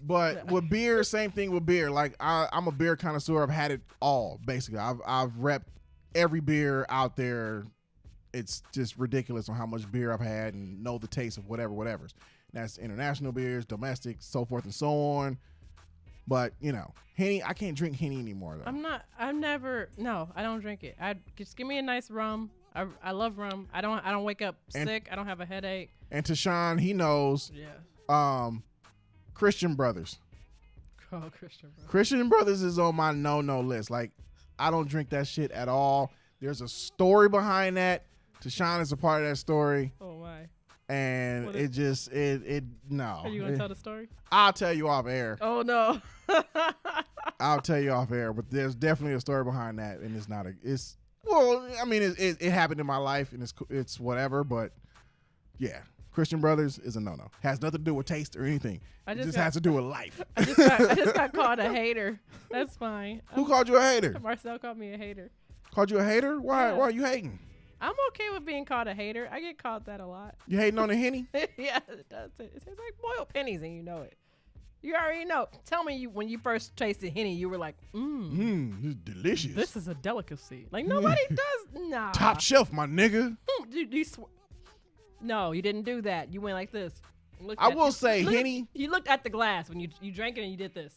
But with beer, same thing with beer. Like I'm a beer connoisseur. I've had it all basically. I've repped every beer out there. It's just ridiculous on how much beer I've had and know the taste of whatever's. That's international beers, domestic, so forth and so on. But Henny, I can't drink Henny anymore though. I don't drink it. Just give me a nice rum. I love rum. I don't wake up sick. I don't have a headache. And TaSh, he knows. Yeah. Christian Brothers. Oh, Christian Brothers. Christian Brothers is on my no list. Like, I don't drink that shit at all. There's a story behind that. TaSh is a part of that story. Oh my. And no. Are you gonna tell the story? I'll tell you off air. Oh no. I'll tell you off air, but there's definitely a story behind that, and it happened in my life, and it's whatever, but yeah, Christian Brothers is a no. Has nothing to do with taste or anything. It just has to do with life. I just got called a hater. That's fine. Who called you a hater? Marcel called me a hater. Called you a hater? Why? Yeah. Why are you hating? I'm okay with being called a hater. I get called that a lot. You hating on the Henny? Yeah, it does. It tastes like boiled pennies, and you know it. You already know. Tell me when you first tasted Henny, you were like, this is delicious. This is a delicacy. Like, nobody does. Nah. Top shelf, my nigga. No, you didn't do that. You went like this. Henny. You looked at the glass when you drank it, and you did this.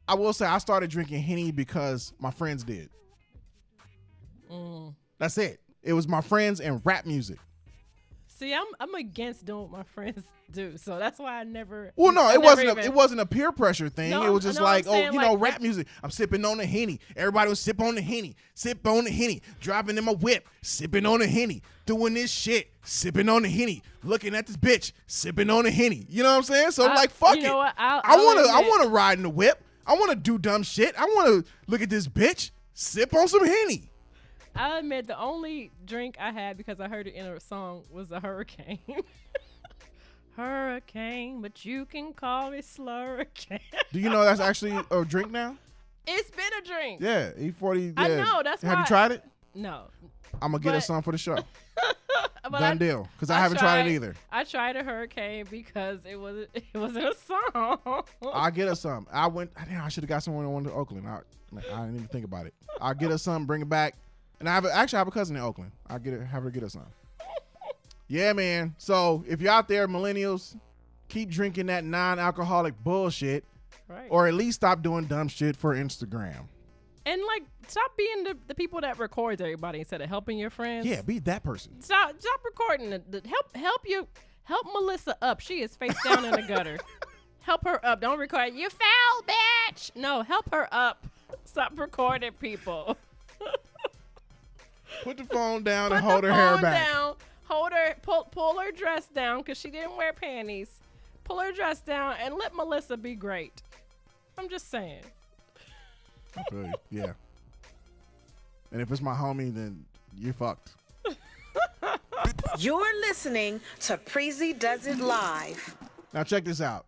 I will say I started drinking Henny because my friends did. That's it. It was my friends and rap music. See, I'm against doing what my friends do, so that's why I never. Well, no, it wasn't a peer pressure thing. No, it was just rap music. I'm sipping on the Henny. Everybody would sip on the Henny, driving in my whip, sipping on the Henny, doing this shit, sipping on the Henny, looking at this bitch, sipping on the Henny. You know what I'm saying? So fuck it. You know what? I want to ride in the whip. I want to do dumb shit. I want to look at this bitch, sip on some Henny. I'll admit the only drink I had because I heard it in a song was a hurricane. Hurricane, but you can call me Slurricane. Do you know that's actually a drink now? It's been a drink. Yeah, E40. Yeah. I know. That's Have you tried it? No. I'm going to get us some for the show. Done deal. Because I haven't tried it either. I tried a hurricane because it wasn't a song. I'll get us some. I should have got some when I went to Oakland. I didn't even think about it. I'll get us some, bring it back. And I have a cousin in Oakland. Have her get us some. Yeah, man. So if you're out there, millennials, keep drinking that non-alcoholic bullshit, right? Or or at least stop doing dumb shit for Instagram. And stop being the people that records everybody instead of helping your friends. Yeah, be that person. Stop recording. Help Melissa up. She is face down in the gutter. Help her up. Don't record. You foul bitch. No, help her up. Stop recording people. Put the phone down and hold her hair back. Pull her dress down because she didn't wear panties. Pull her dress down and let Melissa be great. I'm just saying. Okay, yeah. And if it's my homie, then you're fucked. You're listening to Preezee Does It Live. Now check this out.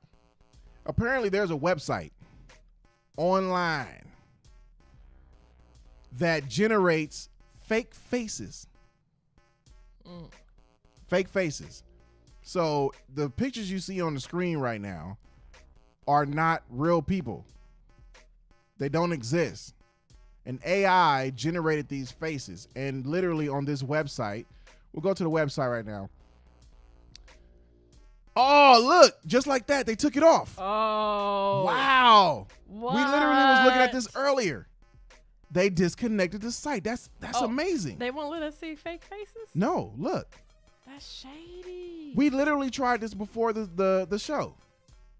Apparently there's a website online that generates fake faces. Fake faces. So the pictures you see on the screen right now are not real people. They don't exist. An AI generated these faces, and literally on this website, we'll go to the website right now. Oh, look, just like that, they took it off. Oh. Wow. What? We literally was looking at this earlier. They disconnected the site. That's amazing. They won't let us see fake faces? No, look. That's shady. We literally tried this before the show.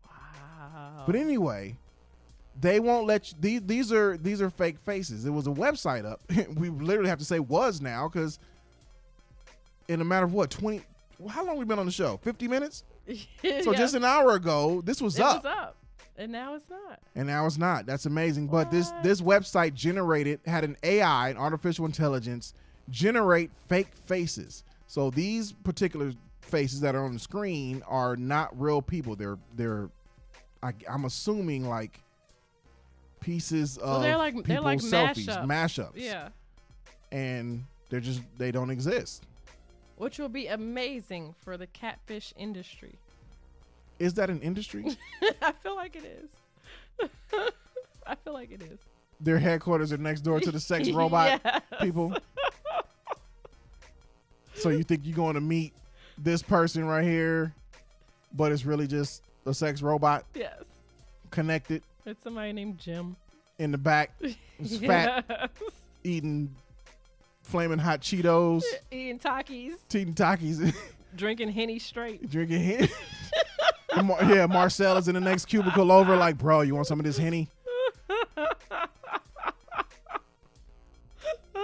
Wow. But anyway, they won't let you. These are fake faces. It was a website up. We literally have to say was now because in a matter of what, 20, how long we been on the show? 50 minutes? So just an hour ago, this was up. It was up. And now it's not. And now it's not. That's amazing. But this website had an AI, an artificial intelligence, generate fake faces. So these particular faces that are on the screen are not real people. I'm assuming like pieces of they're like selfies, mashups. Yeah. And they don't exist. Which will be amazing for the catfish industry. Is that an industry? I feel like it is. I feel like it is. Their headquarters are next door to the sex robot Yes. people. So you think you're going to meet this person right here, but it's really just a sex robot? Yes. Connected. It's somebody named Jim. In the back. It's fat. Eating flaming hot Cheetos. Eating Takis. Eating Takis. Drinking Henny straight. Drinking Henny. Yeah, Marcel is in the next cubicle over like, bro, you want some of this Henny?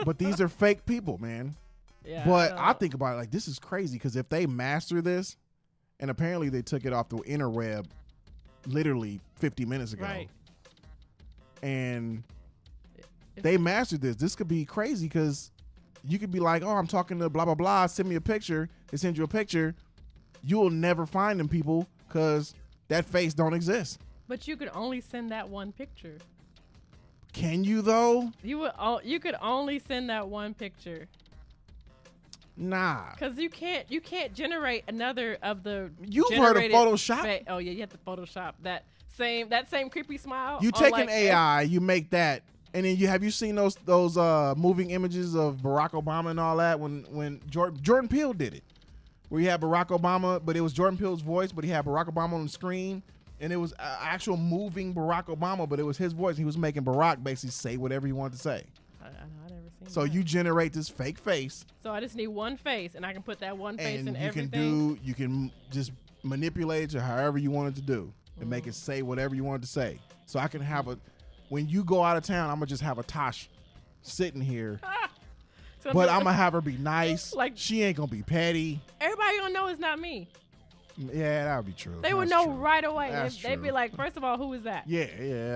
But these are fake people, man. Yeah. But I think about it like, this is crazy because if they master this, and apparently they took it off the interweb literally 50 minutes ago. Right. And they mastered this could be crazy because you could be like, oh, I'm talking to blah, blah, blah. Send me a picture. They send you a picture. You will never find them people because that face don't exist. But you could only send that one picture. Can you though? You could only send that one picture. Nah. Because you can't generate another of the. You've heard of Photoshop? Oh yeah, you have to Photoshop that same creepy smile. You take an AI, you make that, and then have you seen those moving images of Barack Obama and all that when Jordan Peele did it, where you had Barack Obama, but it was Jordan Peele's voice, but he had Barack Obama on the screen, and it was actual moving Barack Obama, but it was his voice. He was making Barack basically say whatever he wanted to say. I never seen. So that. you generate this fake face. So I just need one face, and I can put that one face in and everything. you can just manipulate it to however you want it to do and make it say whatever you want it to say. So I can have when you go out of town, I'm gonna just have a TaSh sitting here, So but I'm gonna have her be nice. Like, she ain't gonna be petty. Everybody gonna know it's not me. Yeah, that would be true. They would That's know true. right away. That's They'd be true. like, first of all, who is that? Yeah,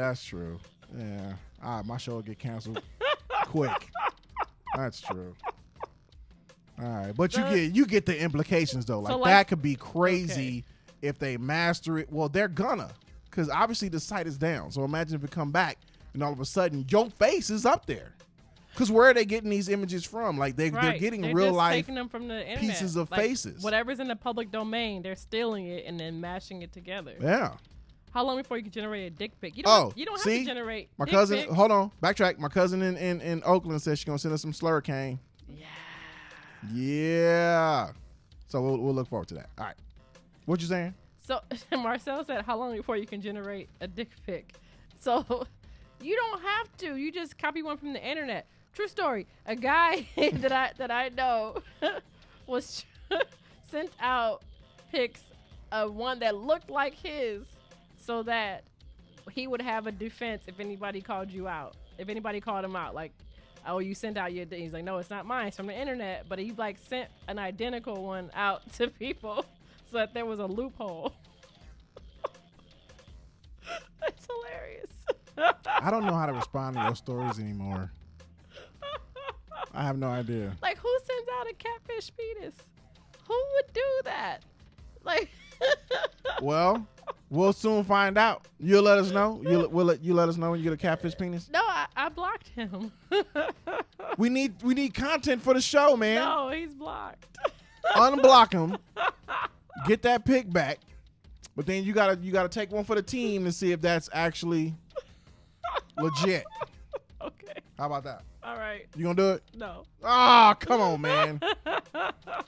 that's true. Yeah, all right, my show will get canceled quick. That's true. All right, but you get the implications though. Like, that could be crazy if they master it. Well, they're gonna, because obviously the site is down. So imagine if it come back and all of a sudden your face is up there. Because where are they getting these images from? Like they're getting real just life taking them from the internet. pieces of Like, faces. Whatever's in the public domain, they're stealing it and then mashing it together. Yeah. How long before you can generate a dick pic? You don't have to generate my dick cousin, pics. hold on, backtrack. My cousin in Oakland said she's gonna send us some slurricane. Yeah. So we'll look forward to that. All right. What you saying? So Marcel said, how long before you can generate a dick pic? So you don't have to. You just copy one from the internet. True story. A guy that I know was sent out pics of one that looked like his so that he would have a defense if anybody called you out. If anybody called him out, like, oh, you sent out your, he's like, no, it's not mine. It's from the internet. But he like sent an identical one out to people so that there was a loophole. That's hilarious. I don't know how to respond to your stories anymore. I have no idea. Like, who sends out a catfish penis? Who would do that? Like, well, we'll soon find out. You'll let us know. You let us know when you get a catfish penis. no, I blocked him. We need content for the show, man. No, he's blocked. Unblock him. Get that pic back. But then you gotta take one for the team to see if that's actually legit. Okay. How about that? All right. You gonna do it? No. Ah, come on, man.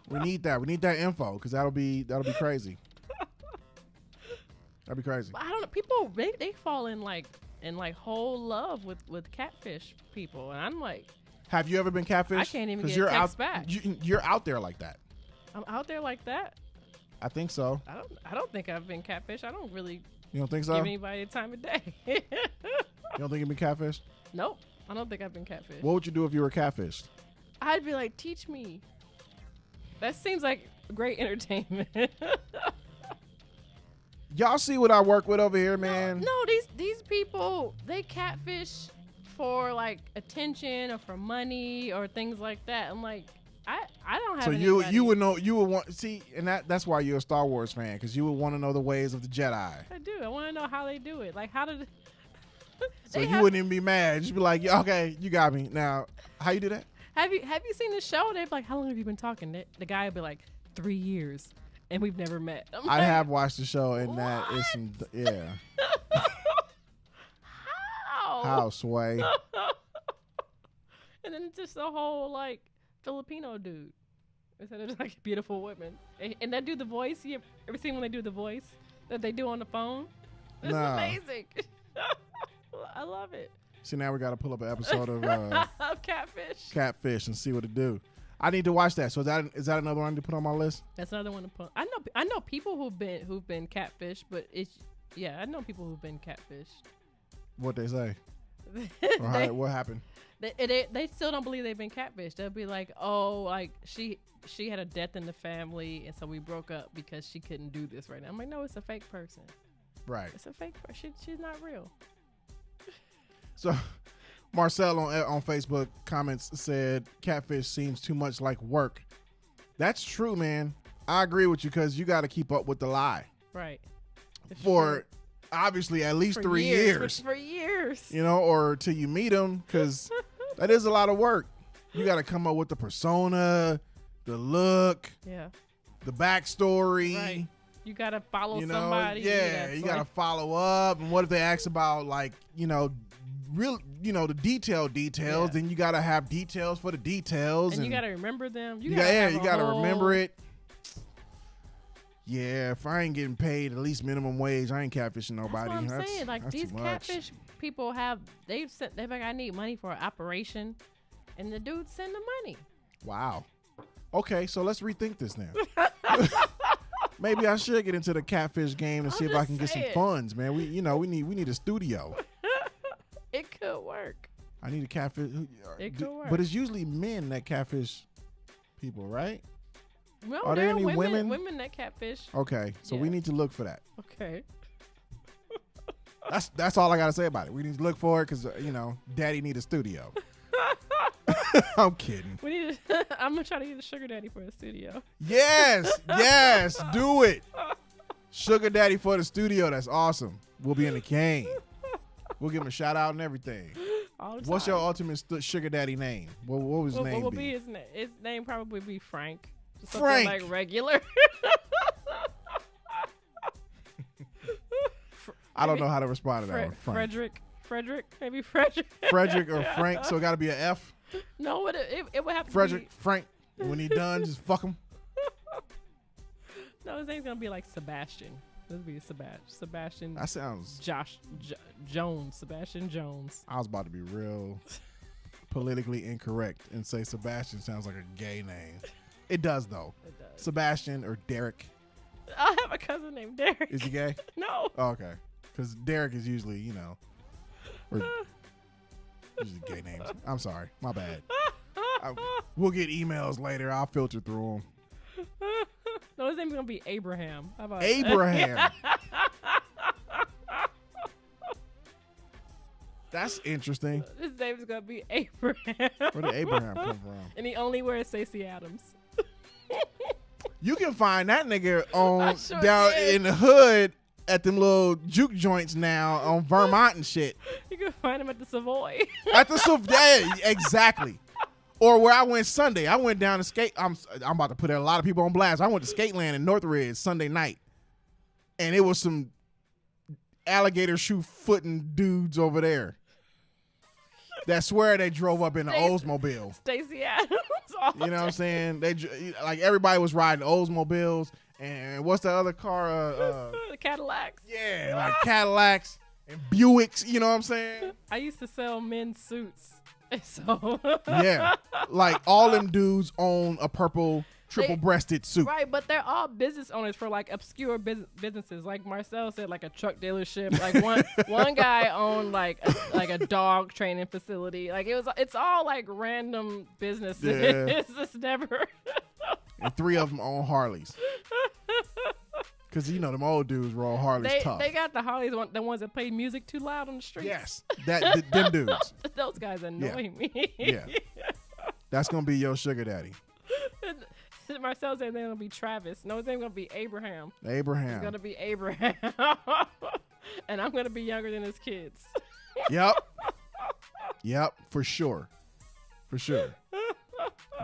We need that. We need that info because that'll be crazy. That'd be crazy. But I don't know. People they fall in whole love with catfish people, and I'm like, have you ever been catfished? I can't even get a text back. You're out there like that. I'm out there like that. I think so. I don't think I've been catfished. I don't really. You don't think so? Give anybody the time of day. You don't think you've been catfished? Nope. I don't think I've been catfished. What would you do if you were catfished? I'd be like, teach me. That seems like great entertainment. Y'all see what I work with over here, man? No, these people, they catfish for like attention or for money or things like that. I'm like, I don't have. So you would know, you would want and that's why you're a Star Wars fan, because you would want to know the ways of the Jedi. I do. I want to know how they do it. Like, how did? So you wouldn't even be mad. Just be like, yeah, okay, you got me. Now, how you do that? Have you seen the show? They're like, how long have you been talking? The guy would be like, 3 years, and we've never met. I have watched the show, and that is some, yeah. How, Sway? And then it's just a whole like Filipino dude. Instead of like beautiful women, and that do the voice. You ever seen when they do the voice that they do on the phone? It's amazing. I love it. See, now we got to pull up an episode of Catfish and see what it do. I need to watch that. So is that another one I need to put on my list? That's another one to put. I know people who've been catfished, but I know people who've been catfished. What they say? What happened? They still don't believe they've been catfished. They'll be like, oh, like she had a death in the family, and so we broke up because she couldn't do this right now. I'm like, no, it's a fake person. Right. It's a fake person. She's not real. So, Marcel on Facebook comments said, catfish seems too much like work. That's true, man. I agree with you, because you got to keep up with the lie. Right. For obviously at least 3 years. For years. You know, or till you meet them, because that is a lot of work. You got to come up with the persona, the look, the backstory. Right. You got to follow somebody. Yeah, you got to follow up. And what if they ask about, like, the details, then you got to have details for the details. And you got to remember them. You got to remember it. Yeah, if I ain't getting paid at least minimum wage, I ain't catfishing nobody. That's what I'm saying. Like, these catfish people they're like, I need money for an operation, and the dudes send the money. Wow. Okay, so let's rethink this now. Maybe I should get into the catfish game and see if I can get some funds, man. We need a studio. It could work. I need a catfish. It could work. But it's usually men that catfish people, right? Well, are there any women? Women that catfish. Okay, so we need to look for that. Okay. That's all I gotta say about it. We need to look for it because Daddy need a studio. I'm kidding. I'm gonna try to get a sugar daddy for the studio. Yes, do it. Sugar daddy for the studio. That's awesome. We'll be in the cane. We'll give him a shout out and everything. What's your ultimate sugar daddy name? What would his name will be? His name? His name probably be Frank. Frank, like regular. I don't know how to respond to that one. Frederick, maybe Frederick. Frederick or Frank, so it got to be an F. No, it would have to Frederick, Frank. When he done, just fuck him. No, his name's gonna be like Sebastian. This would be Sebastian. That sounds Jones. Sebastian Jones. I was about to be real politically incorrect and say Sebastian sounds like a gay name. It does though. It does. Sebastian or Derek. I have a cousin named Derek. Is he gay? No. Oh, okay. Because Derek is usually, usually gay names. I'm sorry. My bad. We'll get emails later. I'll filter through them. No, his name's going to be Abraham. How about Abraham. That's interesting. His name's going to be Abraham. Where did Abraham come from? And he only wears Stacey Adams. You can find that nigga in the hood at them little juke joints now on Vermont and shit. You can find him at the Savoy. At the Savoy, exactly. Or where I went Sunday. I went down to skate. I'm about to put a lot of people on blast. I went to Skateland in Northridge Sunday night, and it was some alligator shoe footing dudes over there that swear they drove up in an Oldsmobile. Stacey Adams. You know what I'm saying? They like everybody was riding Oldsmobiles, and what's the other car? The Cadillacs. Yeah, like Cadillacs and Buicks. You know what I'm saying? I used to sell men's suits. So Yeah, like all them dudes own a purple triple-breasted suit. Right, but they're all business owners for like obscure businesses. Like Marcel said, like a truck dealership. Like one guy owned like a dog training facility. Like it's all like random businesses. Yeah. It's just never. And 3 of them own Harleys. Because, you know, them old dudes roll Harleys tough. They got the Harleys, the ones that play music too loud on the streets. Yes, them dudes. Those guys annoy me. Yeah. That's going to be your sugar daddy. Marcel said they're going to be Travis. No, they're going to be Abraham. Abraham. It's going to be Abraham. And I'm going to be younger than his kids. Yep, for sure. For sure.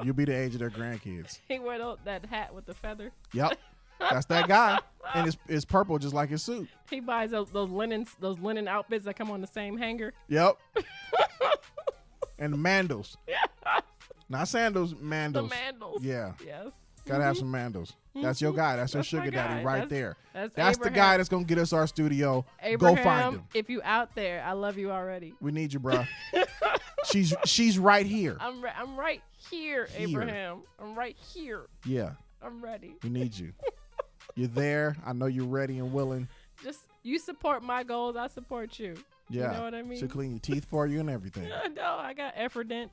You'll be the age of their grandkids. He wore that hat with the feather. Yep. That's that guy. And it's purple just like his suit. He buys those linen outfits that come on the same hanger. Yep. And the mandals. Yeah. Not sandals, mandals. The mandals. Yeah. Yes. Gotta have some mandals. That's your guy. That's your sugar daddy right there. That's the guy that's gonna get us our studio. Abraham, go find him. If you out there, I love you already. We need you, bruh. She's right here. I'm right here, Abraham. I'm right here. Yeah. I'm ready. We need you. You're there. I know you're ready and willing. Just you support my goals, I support you. Yeah. You know what I mean? She'll clean your teeth for you and everything. No, I got Effordent.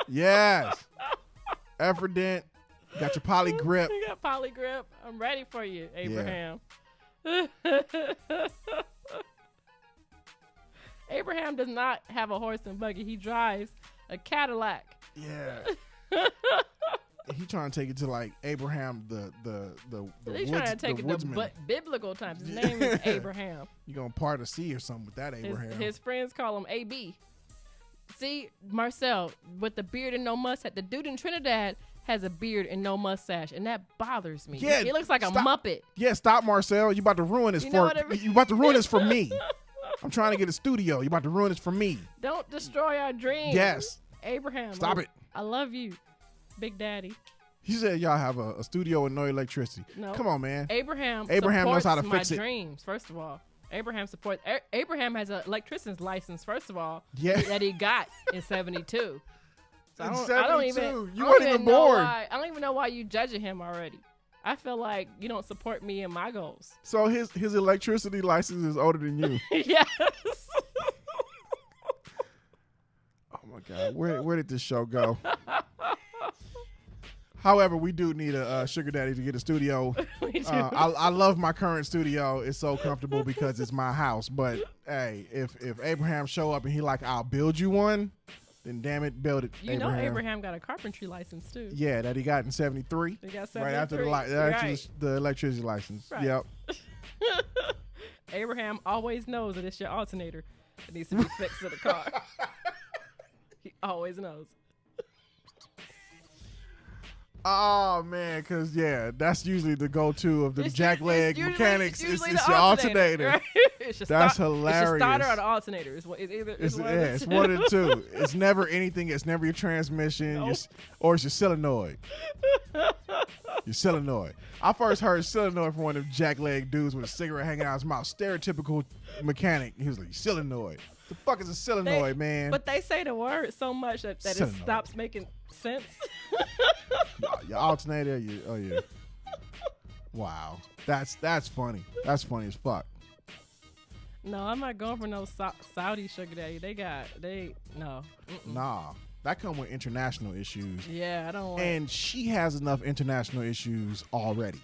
Yes. Effordent. Got your poly grip. You got poly grip. I'm ready for you, Abraham. Abraham does not have a horse and buggy. He drives a Cadillac. Yeah. He trying to take it to like Abraham the He's trying to take it to biblical times. His name is Abraham. You gonna part a sea or something with that Abraham? His friends call him AB. See, Marcel with the beard and no mustache. The dude in Trinidad has a beard and no mustache, and that bothers me. Yeah, he looks like a Muppet. Yeah, stop, Marcel. You about to ruin this You about to ruin this for me. I'm trying to get a studio. You about to ruin this for me. Don't destroy our dreams. Yes. Abraham. Stop it. I love you, Big Daddy. He said y'all have a studio with no electricity. No. Come on, man. Abraham knows how to fix it. Dreams, first of all. Abraham supports. Abraham has an electrician's license, first of all. Yeah. That he got in 72. So in 72. I don't even. You weren't even born. I don't even know why you judging him already. I feel like you don't support me and my goals. So his electricity license is older than you. Yes. Oh my God, where did this show go? However, we do need a sugar daddy to get a studio. We do. I love my current studio. It's so comfortable because it's my house. But hey, if Abraham show up and he like, I'll build you one, then damn it, build it. You know Abraham got a carpentry license too. Yeah, that he got in 73. He got 73. Right after the electricity license. Right. Yep. Abraham always knows that it's your alternator that needs to be fixed to the car. He always knows. Oh man, cause that's usually the go-to of the jackleg mechanics. It's your alternator. Right? That's hilarious. It's your starter or the alternator. It's one of the two. It's never anything. It's never your transmission, or it's your solenoid. Your solenoid. I first heard solenoid from one of them jackleg dudes with a cigarette hanging out his mouth. Stereotypical mechanic. He was like, solenoid. The fuck is a solenoid, man? But they say the word so much that it stops making sense. Your alternator. Yeah. Wow. That's funny. That's funny as fuck. No, I'm not going for no Saudi sugar daddy. No. Mm-mm. Nah. That come with international issues. Yeah, I don't want. And she has enough international issues already.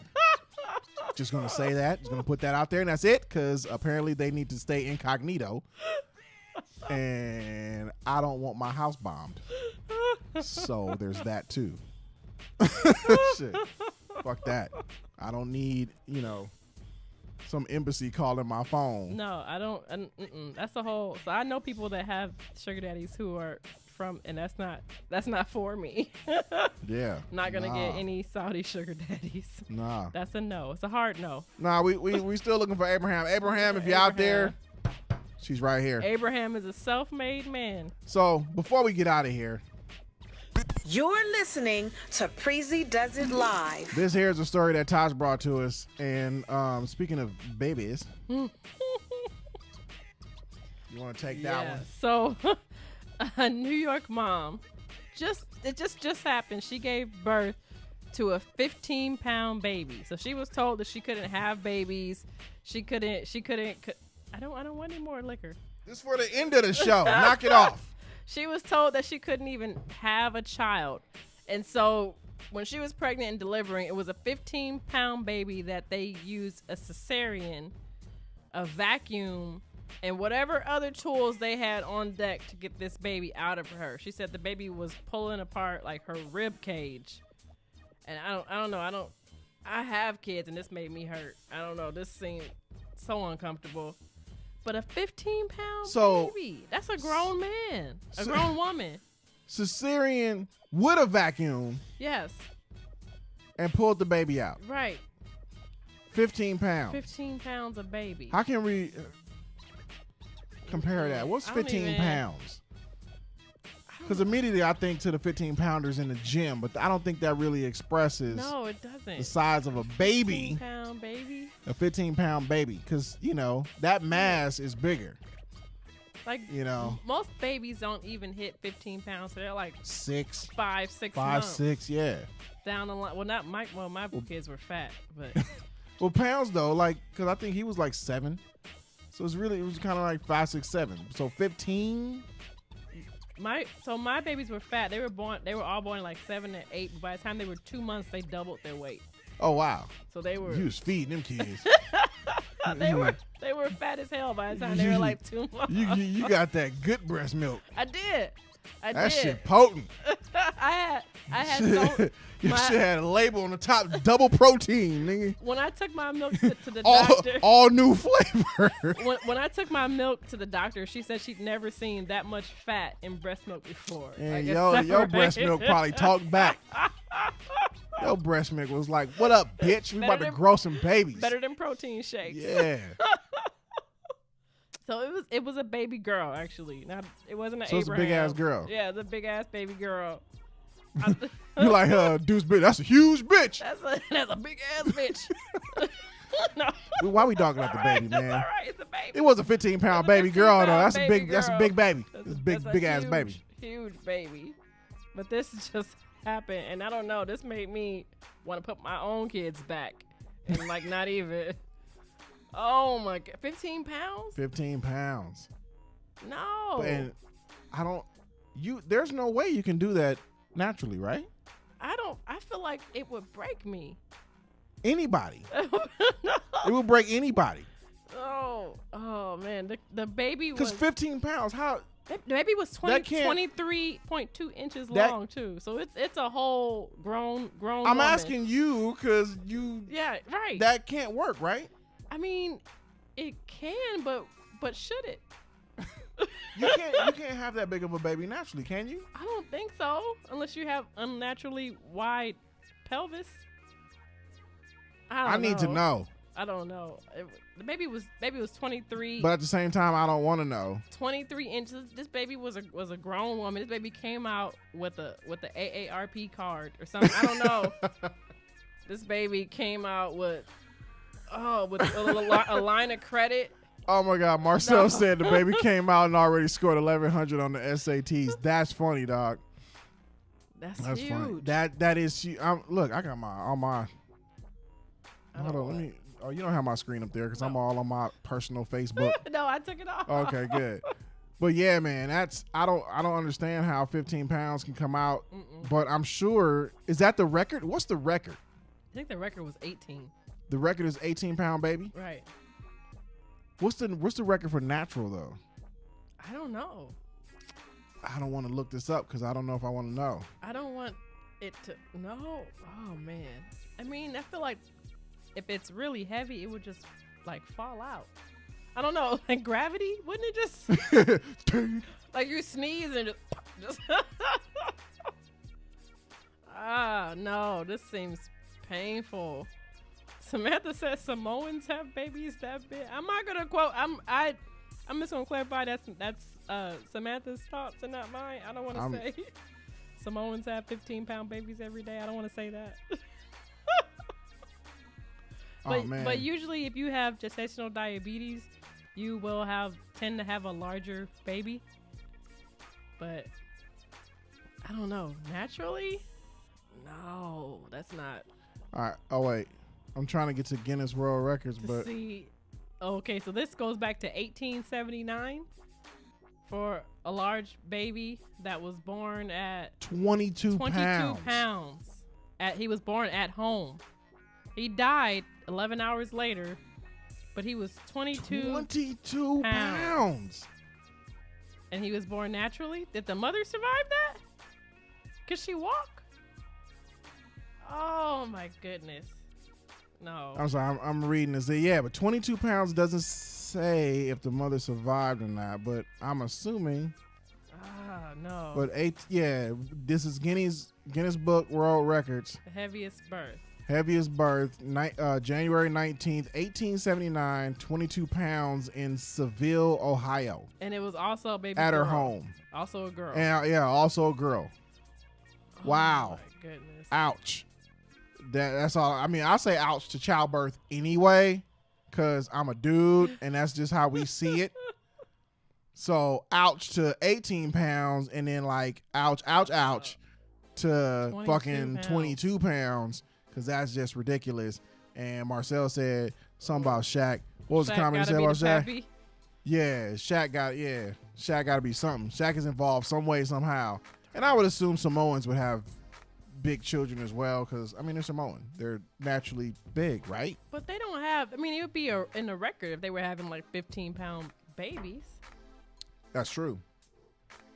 Just gonna say that. Just gonna put that out there, and that's it. Because apparently they need to stay incognito. And I don't want my house bombed. So there's that too. Shit. Fuck that. I don't need, some embassy calling my phone. No, I don't. That's the whole. So I know people that have sugar daddies who are from, and that's not for me. Yeah. Not gonna get any Saudi sugar daddies. Nah. That's a no. It's a hard no. Nah, we still looking for Abraham. Abraham, if you're out there, she's right here. Abraham is a self-made man. So before we get out of here, You're listening to Preezee Does It Live. This here is a story that TaSh brought to us. And speaking of babies, you want to take that one? So, a New York mom, it just happened. She gave birth to a 15-pound baby. So she was told that she couldn't have babies. She couldn't. I don't want any more liquor. This is for the end of the show. Knock it off. She was told that she couldn't even have a child. And so when she was pregnant and delivering, it was a 15-pound baby that they used a cesarean, a vacuum, and whatever other tools they had on deck to get this baby out of her. She said the baby was pulling apart like her rib cage. And I don't know. I have kids and this made me hurt. I don't know. This seemed so uncomfortable. But a 15-pound baby, that's a grown man, a grown woman. Cesarean with a vacuum. Yes. And pulled the baby out. Right. 15 pounds. 15 pounds of baby. How can we compare that? What's 15 pounds? Because immediately I think to the 15-pounders in the gym, but I don't think that really expresses no, it doesn't. The size of a baby. 15-pound baby. A 15-pound baby. Because, that mass is bigger. Like, most babies don't even hit 15 pounds. So they're like 5, 6 months. 6, yeah. Down the line. Well, not my, my kids were fat, but. Well, pounds though, because I think he was like 7. So it was kind of like 5, 6, 7. So 15. My babies were fat. They were all born like 7 and 8. But by the time they were 2 months, they doubled their weight. Oh wow! So they were. You was feeding them kids. they were fat as hell by the time they were like 2 months. You got that good breast milk. I did. That shit potent. I had so. Your shit had a label on the top, double protein, nigga. When I took my milk to the doctor, all new flavor. when I took my milk to the doctor, she said she'd never seen that much fat in breast milk before. And your breast milk probably talked back. Your breast milk was like, "What up, bitch? We about to grow some babies." Better than protein shakes. Yeah. So it was a baby girl actually. It wasn't an. So it's a big ass girl. Yeah, it's a big ass baby girl. You like Deuce bitch? That's a huge bitch. That's a big ass bitch. No. Why we talking about the baby, man? It's all right, it's a baby. It was a 15-pound baby girl though. That's a big. Girl. That's a big baby. That's a big ass baby. Huge baby. But this just happened, and I don't know. This made me want to put my own kids back, and like not even. Oh my god, 15 pounds? 15 pounds. No. And there's no way you can do that naturally, right? I feel like it would break me. Anybody. No. It would break anybody. Oh man. The baby was. Because 15 pounds, how? The baby was 23.2 inches long too. So it's a whole grown I'm woman. asking you because you. Yeah, right. That can't work, right? I mean, it can, but should it? You can't have that big of a baby naturally, can you? I don't think so, unless you have unnaturally wide pelvis. I need to know. I don't know. The baby was 23. But at the same time, I don't want to know. 23 inches. This baby was a grown woman. This baby came out with the AARP card or something. I don't know. This baby came out with a line of credit. Oh my God, Marcel said the baby came out and already scored 1,100 on the SATs. That's funny, dog. That's huge. Funny. That is huge. Look, I got my. Hold on, let me. Oh, you don't have my screen up there because I'm all on my personal Facebook. No, I took it off. Okay, good. But yeah, man, I don't understand how 15 pounds can come out. But I'm sure, is that the record? What's the record? I think the record was 18. The record is 18-pound baby? Right. What's the record for natural though? I don't know. I don't want to look this up because I don't know if I want to know. I don't want it to no. Oh man. I mean, I feel like if it's really heavy, it would just like fall out. I don't know, like gravity, wouldn't it just like you sneeze and just no, this seems painful. Samantha says Samoans have babies that big. I'm not gonna quote. I'm just gonna clarify that's Samantha's thoughts and not mine. I don't want to say. Samoans have 15-pound babies every day. I don't want to say that. But usually if you have gestational diabetes, you will tend to have a larger baby. But I don't know. Naturally? No, that's not. All right. Oh, wait. I'm trying to get to Guinness World Records, but see. Okay, so this goes back to 1879 for a large baby that was born at 22 pounds. He was born at home. He died 11 hours later, but he was 22 pounds. And he was born naturally? Did the mother survive that? Could she walk? Oh my goodness. No. I'm sorry, I'm reading this. Yeah, but 22 pounds doesn't say if the mother survived or not, but I'm assuming. No. But this is Guinness Book World Records. The heaviest birth. January 19th, 1879, 22 pounds in Seville, Ohio. And it was also a baby at girl. her home. Also a girl. And also a girl. Wow. My goodness. Ouch. That's all. I mean, I say ouch to childbirth anyway, because I'm a dude and that's just how we see it. So ouch to 18 pounds and then like ouch to fucking 22 pounds, because that's just ridiculous. And Marcel said something about Shaq. What was the comment he said about Shaq? Pappy? Yeah, Shaq got to be something. Shaq is involved some way, somehow. And I would assume Samoans would have big children as well, because I mean they're Samoan, they're naturally big, right? But they don't have. I mean, it would be in the record if they were having like 15-pound babies. That's true.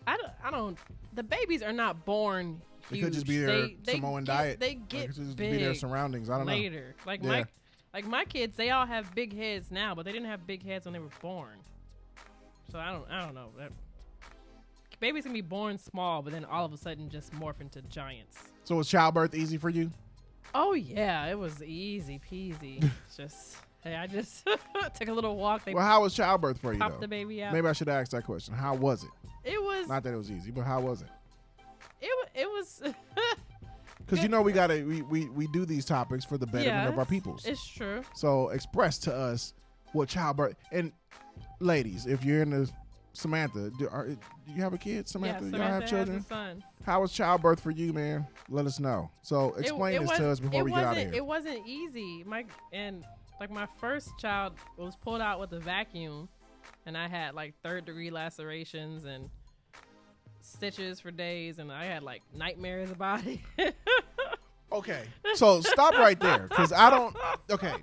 I don't. The babies are not born huge. It could just be their Samoan diet. They get it could just big be their surroundings. I don't know. Later, like my kids, they all have big heads now, but they didn't have big heads when they were born. So I don't know. Babies can be born small, but then all of a sudden just morph into giants. So was childbirth easy for you? Oh yeah, it was easy peasy. I just took a little walk. Well, how was childbirth for you? Popped the baby out. Maybe I should ask that question. How was it? It was not that it was easy, but how was it? It was. Because we do these topics for the betterment of our peoples. It's true. So express to us what childbirth, and ladies, if you're in the Samantha, do you have a kid, Samantha? Yeah, y'all have children? Has a son. How was childbirth for you, man? Let us know. So explain this to us before we get out of here. It wasn't easy. My first child was pulled out with a vacuum, and I had like 3rd-degree lacerations and stitches for days, and I had like nightmares about it. Okay, so stop right there, because I don't. Okay,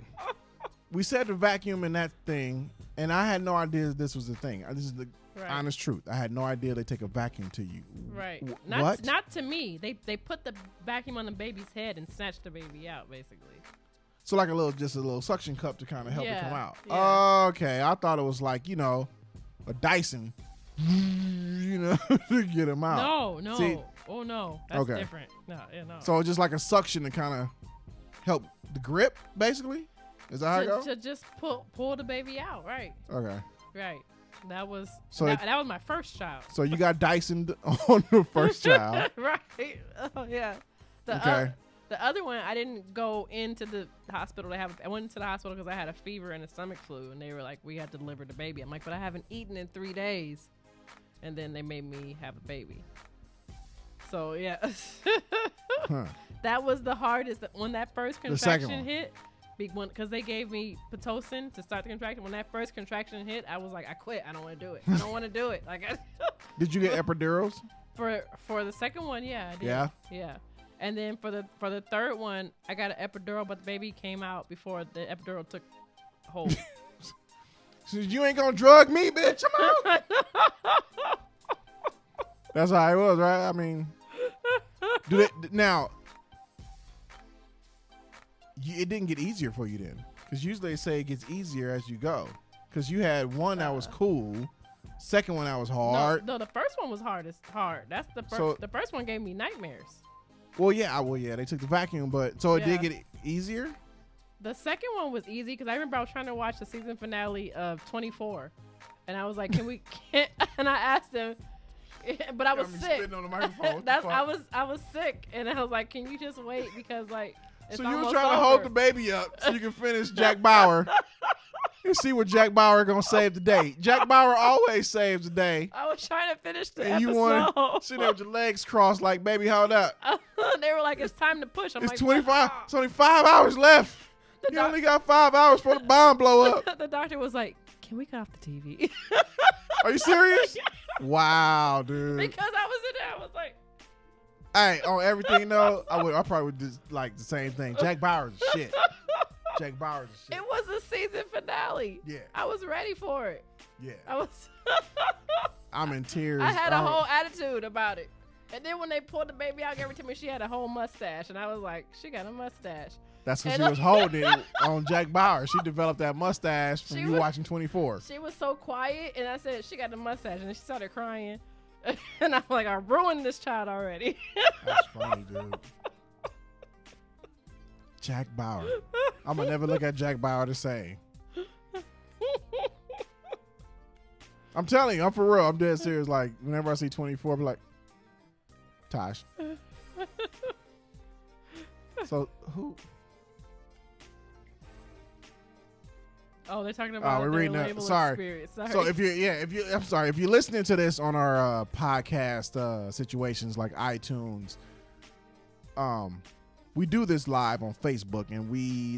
we said the vacuum and that thing, and I had no idea this was the thing. This is the honest truth. I had no idea they take a vacuum to you. Right. What? Not to me. They put the vacuum on the baby's head and snatched the baby out, basically. So like just a little suction cup to kind of help it come out. Yeah. Okay, I thought it was like, a Dyson, to get him out. No. See? Oh no, that's different. No. So just like a suction to kind of help the grip, basically. Is that how it goes? To just pull the baby out, right? Okay. Right. That was that was my first child. So you got Dysoned on the first child. Right. Oh yeah. The other one, I didn't go into the hospital. I went into the hospital because I had a fever and a stomach flu, and they were like, "We had to deliver the baby." I'm like, "But I haven't eaten in 3 days," and then they made me have a baby. So yeah, that was the hardest. When that first contraction hit, because they gave me Pitocin to start the contraction. When that first contraction hit, I was like, "I quit. I don't want to do it. I don't want to do it." Did you get epidurals? For the second one, yeah, I did. Yeah. And then for the third one, I got an epidural, but the baby came out before the epidural took hold. So you ain't gonna drug me, bitch. I'm out. That's how it was, right? I mean, it didn't get easier for you then, because usually they say it gets easier as you go. Because you had one that was cool, second one that was hard. No, the first one was hard. That's the first. So, the first one gave me nightmares. Well, yeah, they took the vacuum, but so it did get easier? The second one was easy because I remember I was trying to watch the season finale of 24, and I was like, and I asked him, but I was Got me sick. spitting on the microphone. I was sick, and I was like, can you just wait because like. It's So you were almost trying to over. hold the baby up so you can finish Jack Bauer. You see what Jack Bauer gonna save the day. Jack Bauer always saves the day. I was trying to finish the And episode. you want to sit there with your legs crossed like, baby, hold up. They were like, it's time to push. I'm It's like, 25. It's only 5 hours left. You only got 5 hours for the bomb blow up. The doctor was like, can we cut off the TV? Are you serious? Wow, dude. Because I was in there. I was like. Hey, on everything though, I probably would just like the same thing. Jack Bauer's shit. Jack Bauer's shit. It was the season finale. Yeah. I was ready for it. Yeah. I was. I'm in tears. I had a whole attitude about it. And then when they pulled the baby out, every time she had a whole mustache. And I was like, she got a mustache. That's because she was holding it on Jack Bauer. She developed that mustache from you watching 24. She was so quiet. And I said, she got a mustache. And then she started crying. And I'm like, I ruined this child already. That's funny, dude. Jack Bauer. I'm going to never look at Jack Bauer the same. I'm telling you, I'm for real. I'm dead serious. Like, whenever I see 24, I'm like, TaSh. So, who? Oh, they're talking about we're reading that. Sorry. So if you're listening to this on our podcast situations like iTunes, we do this live on Facebook, and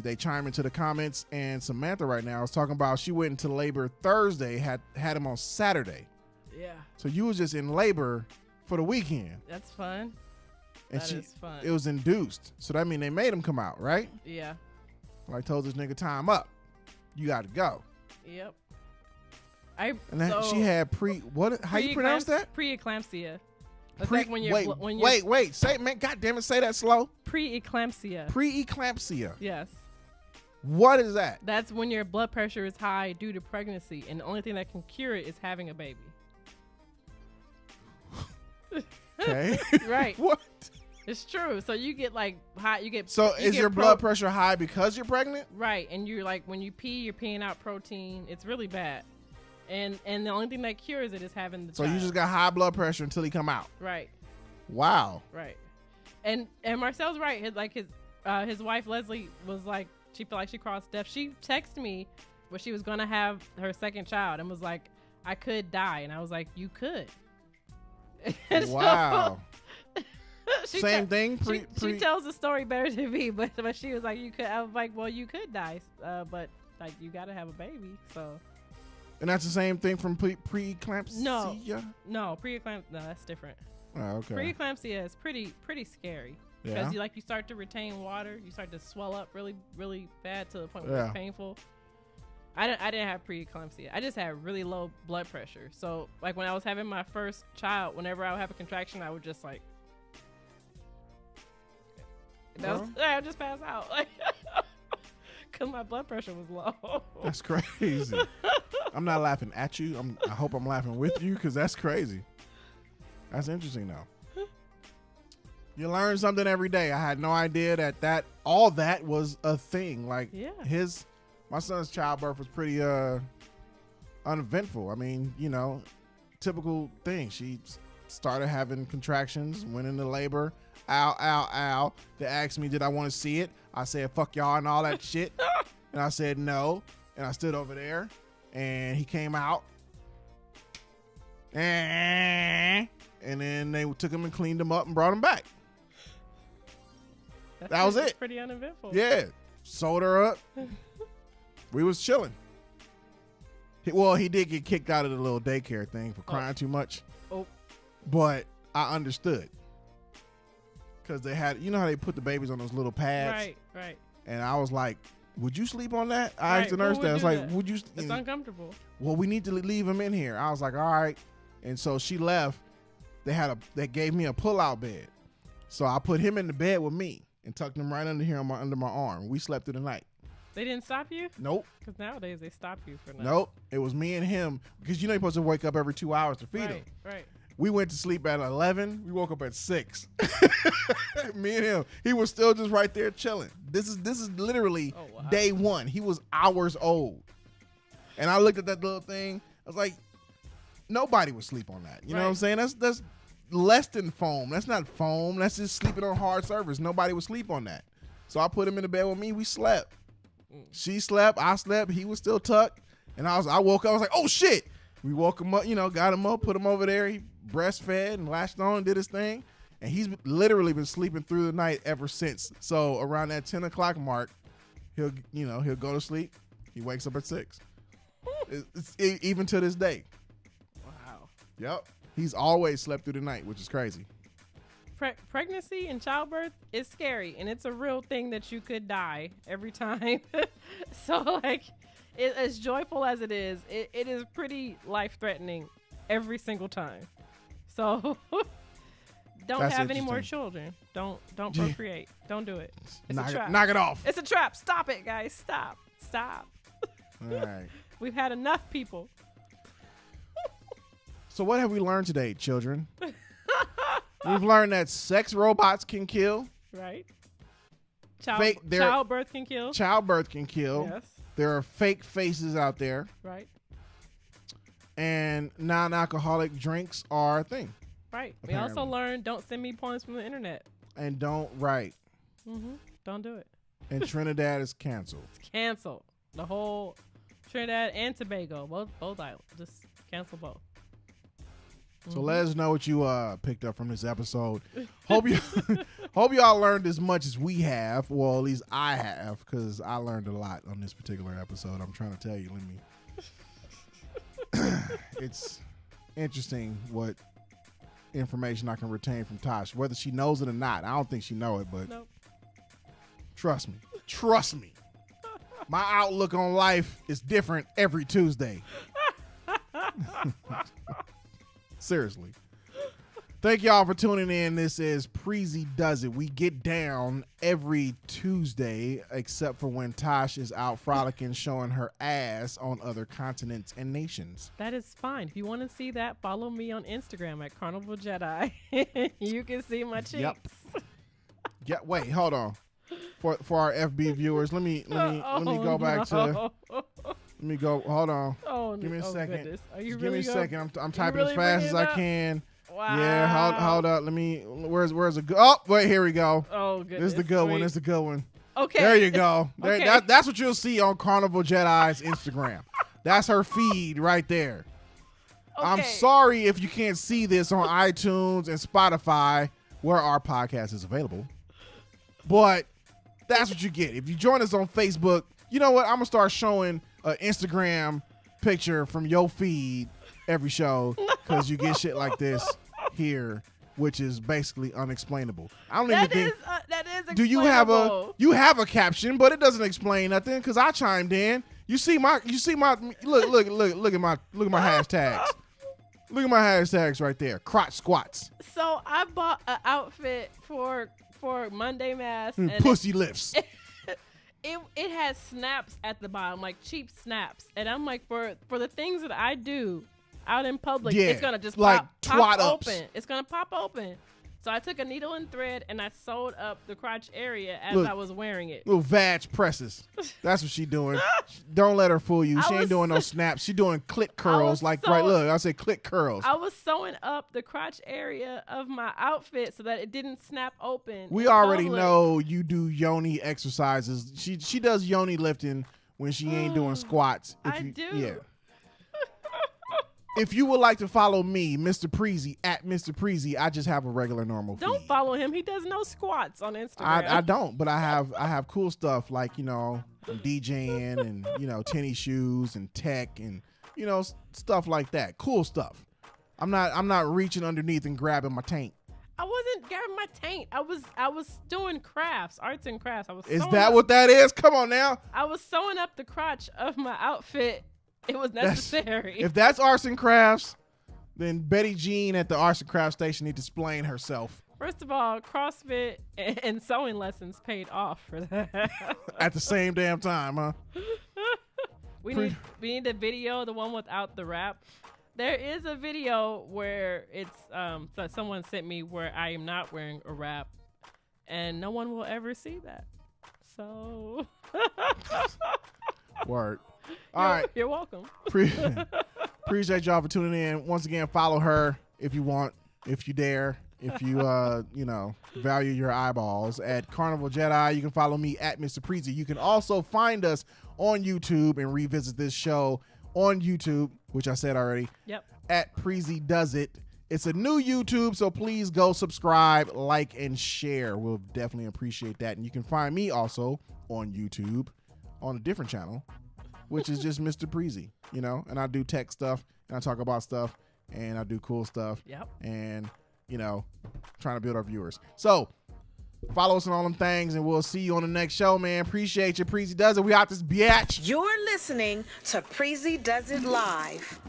they chime into the comments. And Samantha right now is talking about she went into labor Thursday, had him on Saturday. Yeah. So you was just in labor for the weekend. That's fun. And that is fun. It was induced, so that mean they made him come out, right? Yeah. Well, I told this nigga time up. You got to go. Yep. She had how you pronounce that? Preeclampsia. That's like when you're wait. Say, man, God damn it, say that slow. Preeclampsia. Preeclampsia. Yes. What is that? That's when your blood pressure is high due to pregnancy, and the only thing that can cure it is having a baby. Okay. Right. What? It's true. So you get like high. Is your blood pressure high because you're pregnant? Right, and you're like when you pee, you're peeing out protein. It's really bad, and the only thing that cures it is having the. So child. you just got high blood pressure until he come out. Right. Wow. Right, and Marcel's right. His wife Leslie was like she felt like she crossed death. She texted me when she was gonna have her second child and was like, I could die, and I was like, you could. Wow. Same thing. She tells the story better than me, but she was like, "You could." I was like, "Well, you could die, but like you got to have a baby." So. And that's the same thing from preeclampsia. No, preeclampsia. No, that's different. Oh, okay. Preeclampsia is pretty scary because you start to retain water, you start to swell up really really bad to the point where it's painful. I didn't have preeclampsia. I just had really low blood pressure. So like when I was having my first child, whenever I would have a contraction, I would just like. I would just pass out, like, because my blood pressure was low. That's crazy. I'm not laughing at you. I hope I'm laughing with you because that's crazy. That's interesting, though. You learn something every day. I had no idea that all that was a thing. Like, my son's childbirth was pretty uneventful. I mean, typical thing. She started having contractions, went into labor. Ow. They asked me, did I want to see it? I said, fuck y'all and all that shit. And I said, no. And I stood over there and he came out. And then they took him and cleaned him up and brought him back. That was it. Pretty uneventful. Yeah. Sewed her up. We was chilling. He did get kicked out of the little daycare thing for crying too much. Oh. But I understood. Because they had, how they put the babies on those little pads? Right. And I was like, would you sleep on that? I asked the nurse that. I was like, would you? It's uncomfortable. Well, we need to leave him in here. I was like, all right. And so she left. They gave me a pull-out bed. So I put him in the bed with me and tucked him right under here under my arm. We slept through the night. They didn't stop you? Nope. Because nowadays they stop you for nothing. Nope. It was me and him. Because you're supposed to wake up every 2 hours to feed him. Right. We went to sleep at 11. We woke up at 6. Me and him. He was still just right there chilling. This is literally day one. He was hours old. And I looked at that little thing. I was like, nobody would sleep on that. You know what I'm saying? That's less than foam. That's not foam. That's just sleeping on hard surface. Nobody would sleep on that. So I put him in the bed with me. We slept. She slept. I slept. He was still tucked. And I woke up. I was like, oh, shit. We woke him up, got him up, put him over there. He breastfed and latched on and did his thing. And he's literally been sleeping through the night ever since. So around that 10 o'clock mark, he'll go to sleep. He wakes up at 6. It's even to this day. Wow. Yep. He's always slept through the night, which is crazy. Pregnancy and childbirth is scary, and it's a real thing that you could die every time. So, like, as joyful as it is pretty life-threatening every single time. So, don't have any more children. Don't procreate. Don't do it. It's a trap. Knock it off. It's a trap. Stop it, guys. Stop. All right. We've had enough people. So what have we learned today, children? We've learned that sex robots can kill. Right. Childbirth can kill. Childbirth can kill. Yes. There are fake faces out there. Right. And non-alcoholic drinks are a thing. Right. Apparently. We also learned don't send me poems from the internet. And don't write. Mm-hmm. Don't do it. And Trinidad is canceled. It's canceled. The whole Trinidad and Tobago. Both islands. Just cancel both. So let us know what you picked up from this episode. Hope y'all learned as much as we have. Well, at least I have, because I learned a lot on this particular episode. I'm trying to tell you. It's interesting what information I can retain from TaSh, whether she knows it or not. I don't think she know it, but nope. Trust me. My outlook on life is different every Tuesday. Seriously. Thank y'all for tuning in. This is Preezee Does It. We get down every Tuesday, except for when TaSh is out frolicking, showing her ass on other continents and nations. That is fine. If you want to see that, follow me on Instagram at Carnival Jedi. You can see my cheeks. Yep. Yeah. Wait. Hold on. For our FB viewers, let me go back to. Let me go. Hold on. Oh, give me a second. Goodness. Are you Just really give me a second. I'm typing really as fast as I can. Wow. Yeah. Hold up. Let me. Where's a good? Oh, wait. Here we go. Oh, goodness. This is the good one. This is the good one. Okay. There you go. Okay. That's what you'll see on Carnival Jedi's Instagram. That's her feed right there. Okay. I'm sorry if you can't see this on iTunes and Spotify, where our podcast is available. But that's what you get. If you join us on Facebook, you know what? I'm going to start showing an Instagram picture from your feed every show, because you get shit like this here, which is basically unexplainable. I don't even think that is explainable. Do you have a caption, but it doesn't explain nothing, because I chimed in. You see my look at my hashtags. Look at my hashtags right there. Crotch squats. So I bought an outfit for Monday Mass and pussy lifts. It has snaps at the bottom, like cheap snaps, and I'm like, for the things that I do out in public, it's gonna just like pop open. It's gonna pop open. So I took a needle and thread and I sewed up the crotch area as I was wearing it. Little vag presses. That's what she doing. Don't let her fool you. She ain't doing no snaps. She doing clit curls. Right, look, I say clit curls. I was sewing up the crotch area of my outfit so that it didn't snap open. We already know you do yoni exercises. She does yoni lifting when she ain't doing squats. I do. Yeah. If you would like to follow me, Mr. Preezee, at Mr. Preezee, I just have a regular normal feed. Don't follow him. He does no squats on Instagram. I don't, but I have cool stuff like, I'm DJing and, tennis shoes and tech and, stuff like that. Cool stuff. I'm not reaching underneath and grabbing my tank. I wasn't grabbing my tank. I was doing crafts, arts and crafts. Is that what that is? Come on now. I was sewing up the crotch of my outfit. It was necessary. If that's arts and crafts, then Betty Jean at the arts and crafts station need to explain herself. First of all, CrossFit and sewing lessons paid off for that. At the same damn time, huh? We need a video, the one without the wrap. There is a video where it's that someone sent me where I am not wearing a wrap, and no one will ever see that. So word. All right. You're welcome. Appreciate y'all for tuning in. Once again, follow her if you want, if you dare, if you value your eyeballs at Carnival Jedi. You can follow me at Mr. Preezee. You can also find us on YouTube and revisit this show on YouTube, which I said already. Yep. At Preezee Does It. It's a new YouTube, so please go subscribe, like, and share. We'll definitely appreciate that. And you can find me also on YouTube on a different channel, which is just Mr. Preezee, and I do tech stuff, and I talk about stuff, and I do cool stuff. Yep. And, trying to build our viewers. So follow us on all them things, and we'll see you on the next show, man. Appreciate you. Preezee Does It. We out this biatch. You're listening to Preezee Does It Live.